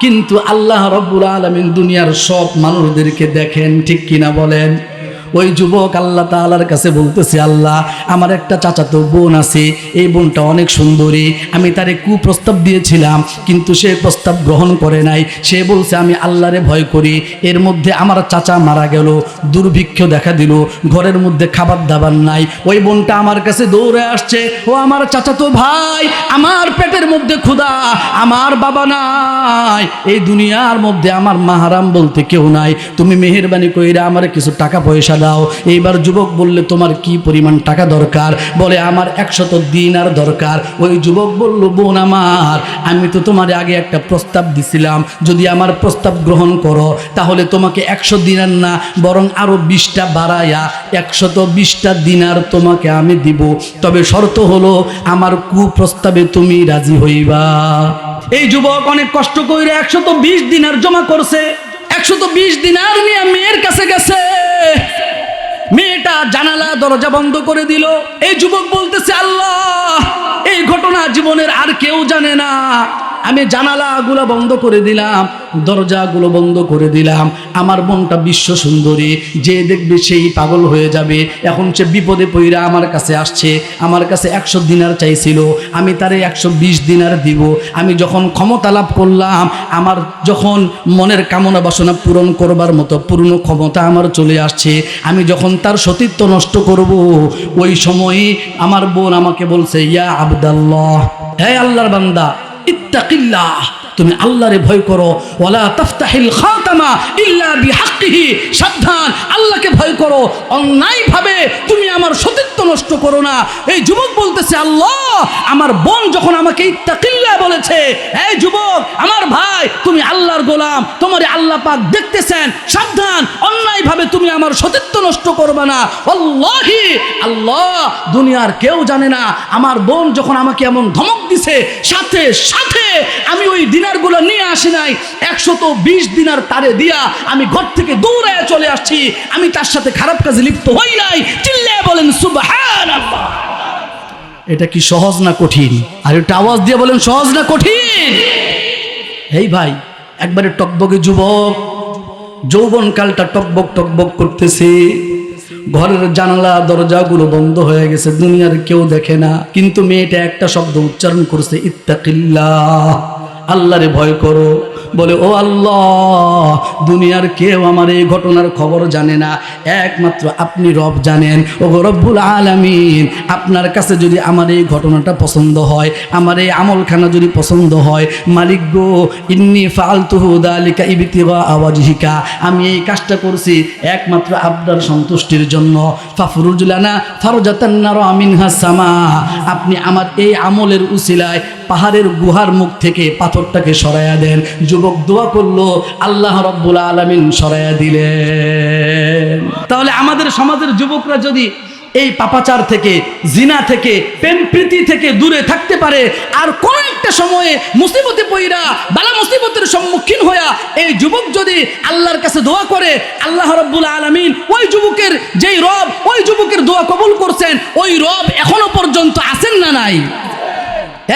Speaker 1: কিন্তু আল্লাহ রাব্বুল আলামিন দুনিয়ার সব মানুষদেরকে দেখেন। ঠিক কিনা বলেন? ওই যুবক আল্লাহ তাআলার কাছে বলতেছে, আল্লাহ, আমার একটা চাচাতো বোন আছে, এই বোনটা অনেক সুন্দরী, আমি তারে কুপ্রস্তাব দিয়েছিলাম, কিন্তু সে প্রস্তাব গ্রহণ করে নাই। সে বলছে আমি আল্লাহরে ভয় করি। এর মধ্যে আমার চাচা মারা গেল, দুর্ভিক্ষ দেখা দিল, ঘরের মধ্যে খাবার দাবার নাই। ওই বোনটা আমার কাছে দৌড়ে আসছে, ও আমার চাচাতো ভাই, আমার পেটের মধ্যে ক্ষুধা, আমার বাবা নাই, এই দুনিয়ার মধ্যে আমার মাহারাম বলতে কেউ নাই, তুমি মেহেরবানি কইরা আমার কিছু টাকা পয়সা দাও। এইবার যুবক বললে, তোমার কি পরিমাণ টাকা দরকার? বলে, আমার 100 দিনার দরকার। ওই যুবক বলল, বোন আমার, আমি তো তোমার আগে একটা প্রস্তাব দিছিলাম, যদি আমার প্রস্তাব গ্রহণ করো তাহলে তোমাকে 100 দিনার না, বরং আরো 20টা বাড়ায়া 120টা দিনার তোমাকে আমি দিব, তবে শর্ত হলো আমার কুপ্রস্তাবে তুমি রাজি হইবা। এই যুবক অনেক কষ্ট করে 120 দিনার জমা করছে। 120 দিনার নিয়ে মেয়ের কাছে গেছে। মেয়েটা জানালা দরজা বন্ধ করে দিল। এই যুবক বলতেছে, আল্লাহ, এই ঘটনা জীবনের আর কেউ জানে না, আমি জানালাগুলো বন্ধ করে দিলাম, দরজাগুলো বন্ধ করে দিলাম। আমার বোনটা বিশ্ব সুন্দরী, যে দেখবে সেই পাগল হয়ে যাবে। এখন সে বিপদে পইরা আমার কাছে আসছে, আমার কাছে 100 দিনার চাইছিল, আমি তারে 120 দিনার দিব। আমি যখন ক্ষমতা লাভ করলাম, আমার যখন মনের কামনা বাসনা পূরণ করবার মতো পূর্ণ ক্ষমতা আমার চলে আসছে, আমি যখন তার সতীত্ব নষ্ট করব, ওই সময়ই আমার বোন আমাকে বলছে, ইয়া আবদাল্লাহ, হে আল্লাহর বান্দা, ইত্তাকিল্লাহ, তুমি আল্লাহরে ভয় করো। ওয়ালা তাফতাহিল খাতামা ইল্লা বিহাক্কিহি, সাবধান, আল্লাহকে ভয় করো, অন্যায়ভাবে তুমি আমার সতীত্ব নষ্ট করো না। এই যুবক বলতেছে, আল্লাহ, আমার বোন যখন আমাকে ইত্তাকিল্লাহ বলেছে, এই যুবক, আমার ভাই, তুমি আল্লাহর গোলাম, তোমারে আল্লাহ পাক দেখতেছেন, সাবধান, অন্যায়ভাবে তুমি আমার সতীত্ব নষ্ট করবে না। আল্লাহি, আল্লাহ, দুনিয়ার কেউ জানে না আমার বোন যখন আমাকে এমন ধমক দিছে, সাথে সাথে আমি ওই দিনারগুলো নিয়ে আসি নাই, 120 দিনার তারে দিয়া আমি ঘর থেকে দৌড়ায় চলে আসছি, আমি তার সাথে খারাপ কাজে লিপ্ত হই নাই। চিল্লায় বলেন সুবহানাল্লাহ। এটা কি সহজ না কঠিন? আর একটা আওয়াজ দিয়ে বলেন, সহজ না কঠিন? এই ভাই, একবারে টকবকে যুবক, যৌবনকালটা টকবক টকবক করতেছে, ঘরের জানালা দরজাগুলো বন্ধ হয়ে গেছে, দুনিয়ার কেউ দেখে না, কিন্তু মেয়েটা একটা শব্দ উচ্চারণ করছে, ইত্তাকিল্লাহ, আল্লাহরে ভয় করো। বলে, ও আল্লাহ, দুনিয়ার কেউ আমার এই ঘটনার খবর জানে না, একমাত্র আপনি রব জানেন। ও রব্বুল আলামিন, আপনার কাছে যদি আমার এই ঘটনাটা পছন্দ হয়, আমার এই আমলখানা যদি পছন্দ হয়, মালিক গো, ইন্নী ফাআলতুহু যালিকা ইবতিগা ওয়াজহিকা, আমি এই কাজটা করছি একমাত্র আপনার সন্তুষ্টির জন্য। ফাফরুজ লানা ফারজাতান নারা মিনহা সামা, আপনি আমার এই আমলের উসিলায় পাহাড়ের গুহার মুখ থেকে পাথরটাকে সরাইয়া দেন। যুবক দোয়া করলো, আল্লাহ রাব্বুল আলামিন সরাইয়া দিলেন। তাহলে আমাদের সমাজের যুবকরা যদি এই পাপাচার থেকে, জিনা থেকে, প্রেম প্রীতি থেকে দূরে থাকতে পারে, আর কোন একটা সময়ে মুসিবতে পইরা, বালা মুসিবতের সম্মুখীন হইয়া এই যুবক যদি আল্লাহর কাছে দোয়া করে, আল্লাহ রাব্বুল আলামিন ওই যুবকের যেই রব ওই যুবকের দোয়া কবুল করছেন, ওই রব এখনো পর্যন্ত আছেন না নাই?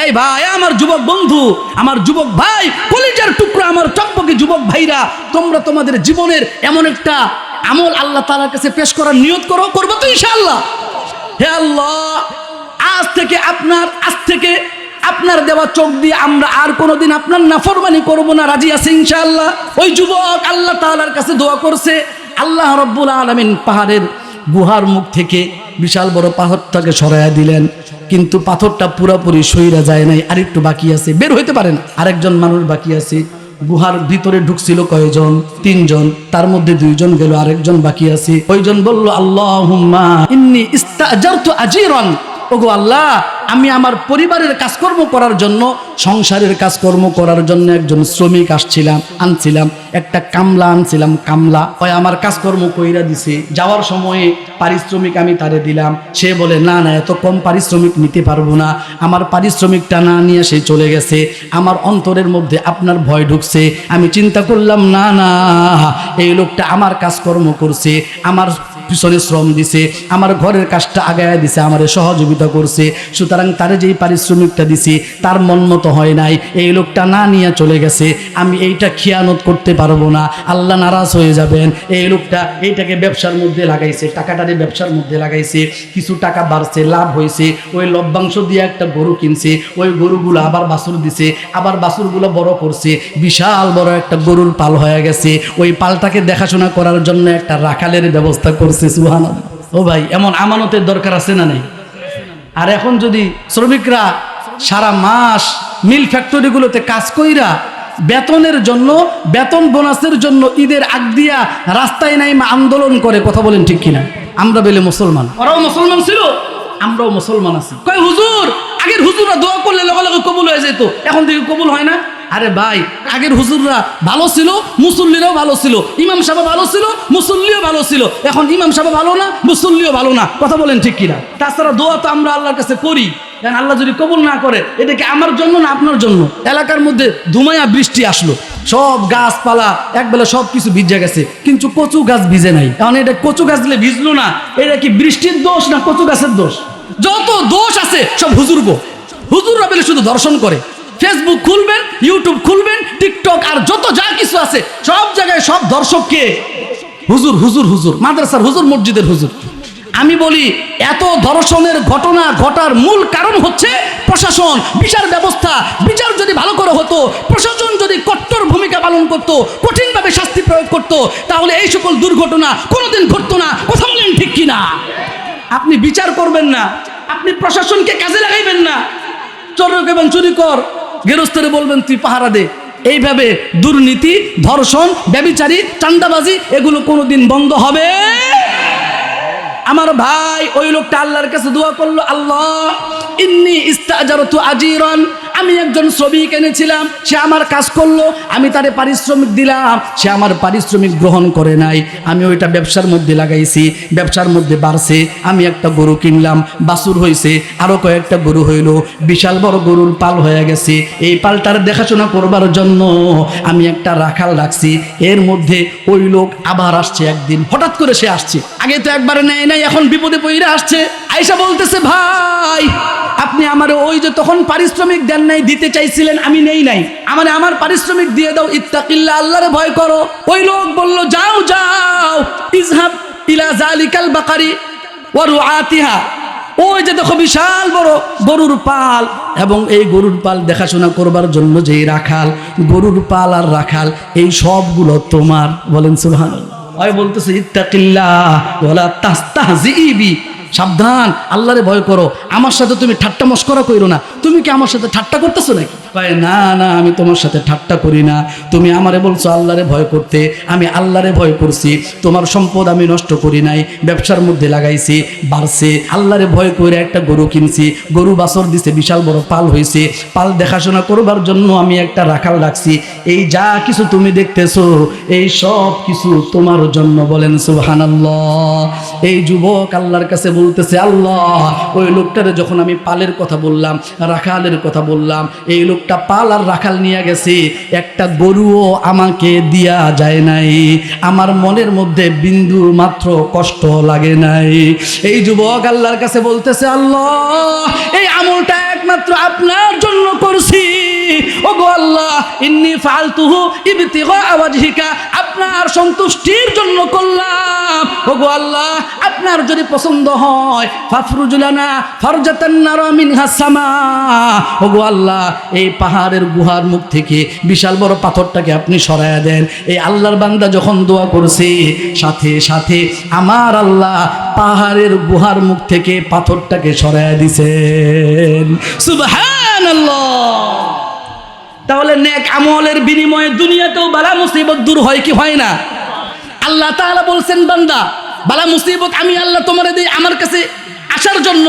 Speaker 1: এই ভাই, আমার যুবক বন্ধু, আমার যুবক ভাই, কলিজার টুকরা আমার টকবকে যুবক ভাইরা, তোমরা তোমাদের জীবনের এমন একটা আমল আল্লাহ তাআলার কাছে পেশ করার নিয়ত করো, করবো তো ইনশাআল্লাহ? হে আল্লাহ, আজ থেকে আপনার দেওয়া চোখ দিয়ে আমরা আর কোনোদিন আপনার নাফরমানি করব না, রাজি আছে ইনশাআল্লাহ? ওই যুবক আল্লাহ তাআলার কাছে দোয়া করছে, আল্লাহ রাব্বুল আলামিন পাহাড়ের গুহার মুখ থেকে বিশাল বড় পাথরটাকে সরাইয়া দিলেন, কিন্তু পাথরটা পুরোপুরি সইরা যায় নাই, আরেকটু বাকি আছে, বের হইতে পারে না, আরেকজন মানুষ বাকি আছে। গুহার ভিতরে ঢুকছিল কয়জন? 3 জন, তার মধ্যে 2 জন গেল, আরেকজন বাকি আছে। ওইজন বলল, আল্লাহুম্মা ইন্নী ইস্তাজারতু আজিরান, ওগো আল্লাহ, আমি আমার পরিবারের কাজকর্ম করার জন্য, সংসারের কাজকর্ম করার জন্য একজন শ্রমিক আনছিলাম, একটা কামলা আনছিলাম, কামলা ওই আমার কাজকর্ম কইরা দিছে। যাওয়ার সময়ে পারিশ্রমিক আমি তারে দিলাম, সে বলে, না না, এত কম পারিশ্রমিক নিতে পারবো না। আমার পারিশ্রমিকটা না নিয়ে সে চলে গেছে। আমার অন্তরের মধ্যে আপনার ভয় ঢুকছে, আমি চিন্তা করলাম, না না, এই লোকটা আমার কাজকর্ম করছে, আমার পিছনে শ্রম দিছে, আমার ঘরের কাজটা আগায়া দিছে, আমারে সহযোগিতা করছে, সুতরাং তারে যেই পারিশ্রমিকটা দিছি তার মন মতো হয় নাই, এই লোকটা না নিয়ে চলে গেছে, আমি এইটা খিয়ানত করতে পারবো না, আল্লাহ নারাজ হয়ে যাবেন। এই লোকটা এইটাকে ব্যবসার মধ্যে লাগাইছে, টাকাটারে ব্যবসার মধ্যে লাগাইছে, কিছু টাকা বাড়ছে, লাভ হয়েছে, ওই লভ্যাংশ দিয়ে একটা গরু কিনছে, ওই গরুগুলো আবার বাছুর দিছে, আবার বাছুরগুলো বড় করছে, বিশাল বড় একটা গরুর পাল হয়ে গেছে। ওই পালটাকে দেখাশোনা করার জন্য একটা রাখালের ব্যবস্থা করছে। সুবহানাল্লাহ। ও ভাই, এমন আমানতের দরকার আছে না নাই? আর এখন যদি শ্রমিকরা সারা মাস মিল ফ্যাক্টরিগুলোতে কাজ কইরা বেতনের জন্য, বেতন বোনাসের জন্য ঈদের আগ দিয়া রাস্তায় নাই আন্দোলন করে, কথা বলেন ঠিক কিনা? আমরা বলে মুসলমান, ওরাও মুসলমান ছিল, আমরাও মুসলমান আছি। কয় হুজুর, আগের হুজুররা দোয়া করলে লগে লগে কবুল হয়ে যেত, এখন থেকে কবুল হয় না। আরে ভাই, আগের হুজুররা ভালো ছিল, মুসল্লিরাও ভালো ছিল, ইমাম সাহেব ভালো ছিল, মুসল্লিও ভালো ছিল, এখন ইমাম সাহেব ভালো না, মুসল্লিও ভালো না, কথা বলেন ঠিক কিনা? তাছাড়া দোয়া তো আমরা আল্লাহর কাছে করি, কারণ আল্লাহ যদি কবুল না করে, এটা কি আমার জন্য না আপনার জন্য? এলাকার মধ্যে ধুমায়া বৃষ্টি আসলো, সব গাছপালা একবেলা সব কিছু ভিজে গেছে, কিন্তু কচু গাছ ভিজে নাই। এখন এটা কচু গাছ দিলে ভিজলো না, এটা কি বৃষ্টির দোষ না কচু গাছের দোষ? যত দোষ আছে সব হুজুররা বলে শুধু দর্শন করে। ফেসবুক খুলবেন, ইউটিউব খুলবেন, টিকটক আর যত যা কিছু আছে সব জায়গায় সব দর্শককে হুজুর হুজুর হুজুর, মাদ্রাসার হুজুর, মসজিদের হুজুর। আমি বলি, এত ধর্ষণের ঘটনা ঘটার মূল কারণ হচ্ছে প্রশাসন, বিচার ব্যবস্থা। বিচার যদি ভালো করে হতো, প্রশাসন যদি কঠোর ভূমিকা পালন করত, কঠিনভাবে শাস্তি প্রয়োগ করত, তাহলে এই সকল দুর্ঘটনা কোনোদিন ঘটতো না। কথা বলেন ঠিক কিনা? আপনি বিচার করবেন না, আপনি প্রশাসনকে কাজে লাগাইবেন না, চোর কেবেন চুরি কর, গেরস্তেরে বলবেন তুই পাহারা দে। এইভাবে দুর্নীতি, ধর্ষণ, ব্যভিচারী, চাঁদাবাজি এগুলো কোনোদিন বন্ধ হবে। আমার ভাই ওই লোকটা আল্লাহর কাছে দোয়া করলো, আল্লাহ ইন্নী ইস্তাজারতু আজিরান, আমি একজন শ্রমিক এনেছিলাম, সে আমার কাজ করলো, আমি তারে পারিশ্রমিক দিলাম, সে আমার পারিশ্রমিক গ্রহণ করে নাই, আমি ওইটা ব্যবসার মধ্যে লাগাইছি, ব্যবসার মধ্যে বাড়ছে, আমি একটা গরু কিনলাম, বাছুর হয়েছে, আরো কয়েকটা গরু হইল, বিশাল বড় গরুর পাল হয়ে গেছে, এই পালটার দেখাশোনা করবার জন্য আমি একটা রাখাল রাখছি। এর মধ্যে ওই লোক আবার আসছে একদিন, হঠাৎ করে সে আসছে, আগে তো একবারে নেয় নাই, এখন বিপদে পড়ে আসছে। আয়েশা বলতেছে, ভাই আপনি আমার ওই যে তখন পারিশ্রমিক দেন নাই, দিতে চাইছিলেন, আমি নেই নাই, আমার পারিশ্রমিক দিয়ে দাও, ইত্তাকিল্লাহ, আল্লাহরে ভয় করো। ওই লোক বলল, যাও যাও, ইজহাব ইলা জালিকাল বাকারি ওয়া রুআতিহা, ওই যে দেখো বিশাল বড় গরুর পাল, এবং এই গরুর পাল দেখাশোনা করবার জন্য যেই রাখাল, গরুর পাল আর রাখাল এই সবগুলো তোমার। বলেন সুবহানাল্লাহ। ওই বলতেছে, ইত্তাকিল্লাহ ওয়ালা তাস্তাহজিবি, সাবধান, আল্লাহরে ভয় করো, আমার সাথে তুমি ঠাট্টা মস্করা কইরো না। তুমি কি আমার সাথে ঠাট্টা করতেছো নাকি? কয় না না, আমি তোমার সাথে ঠাট্টা করি না, তুমি আমারে বলছো আল্লাহরে ভয় করতে, আমি আল্লাহরে ভয় করছি, তোমার সম্পদ আমি নষ্ট করি নাই, ব্যবসার মধ্যে লাগাইছি, বাড়ছে, আল্লাহরে ভয় করে একটা গরু কিনছি, গরু বাছর দিছে, বিশাল বড় পাল হয়েছে, পাল দেখাশোনা করবার জন্য আমি একটা রাখাল রাখছি, এই যা কিছু তুমি দেখতেছো এই সব কিছু তোমার জন্য। বলেন সুবহানাল্লাহ। এই যুবক আল্লাহর কাছে বলতেছে, আল্লাহ ওই লোকটারে যখন আমি পালের কথা বললাম, রাখালের কথা বললাম, এই লোকটা পাল আর রাখাল নিয়ে গেছে, একটা গরুও আমাকে দিয়া যায় নাই, আমার মনের মধ্যে বিন্দু মাত্র কষ্ট লাগে নাই। এই যুবক আল্লাহর কাছে বলতেছে, আল্লাহ এই আমলটা একমাত্র আপনার জন্য করছি, ওগো আল্লাহ, ইন্নী ফাআলতুহু ইবতিগা ওয়াজহিকা, আপনার সন্তুষ্টির জন্য করলাম, ওগো আল্লাহ আপনার যদি পছন্দ হয়, ফাফরুজুলানা ফারজাতান নারা মিনহা সামা, ওগো আল্লাহ এই পাহাড়ের গুহার মুখ থেকে বিশাল বড় পাথরটাকে আপনি সরায়া দেন। এই আল্লাহর বান্দা যখন দোয়া করছে, সাথে সাথে আমার আল্লাহ পাহাড়ের গুহার মুখ থেকে পাথরটাকে সরায়া দিছেন। সুবহানাল্লাহ। তাহলে নেক আমলের বিনিময়ে দুনিয়াতেও বালা মুসিবত দূর হয় কি হয় না? আল্লাহ তাআলা বলছেন, বান্দা বালা মুসিবত আমি আল্লাহ তোমারে দেই আমার কাছে আসার জন্য,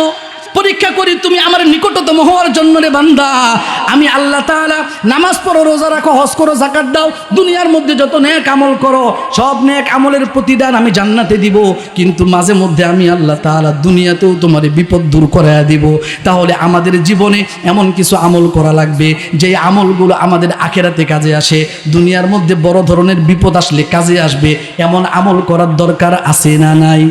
Speaker 1: পরীক্ষা করি তুমি আমার নিকটতম হওয়ার জন্য রে বান্দা। আমি আল্লাহ তাআলা নামাজ পড়ো, রোজা রাখো, হজ করো, যাকাত দাও, দুনিয়ার মধ্যে যত নেক আমল করো সব নেক আমলের প্রতিদান আমি জান্নাতে দিব, কিন্তু মাঝে মধ্যে আমি আল্লাহ তাআলা দুনিয়াতেও তোমার বিপদ দূর করায়া দিব। তাহলে আমাদের জীবনে এমন কিছু আমল করা লাগবে যে আমলগুলো আমাদের আখিরাতে কাজে আসে, দুনিয়ার মধ্যে বড় ধরনের বিপদ আসলে কাজে আসবে, এমন আমল করার দরকার আছে না নাই?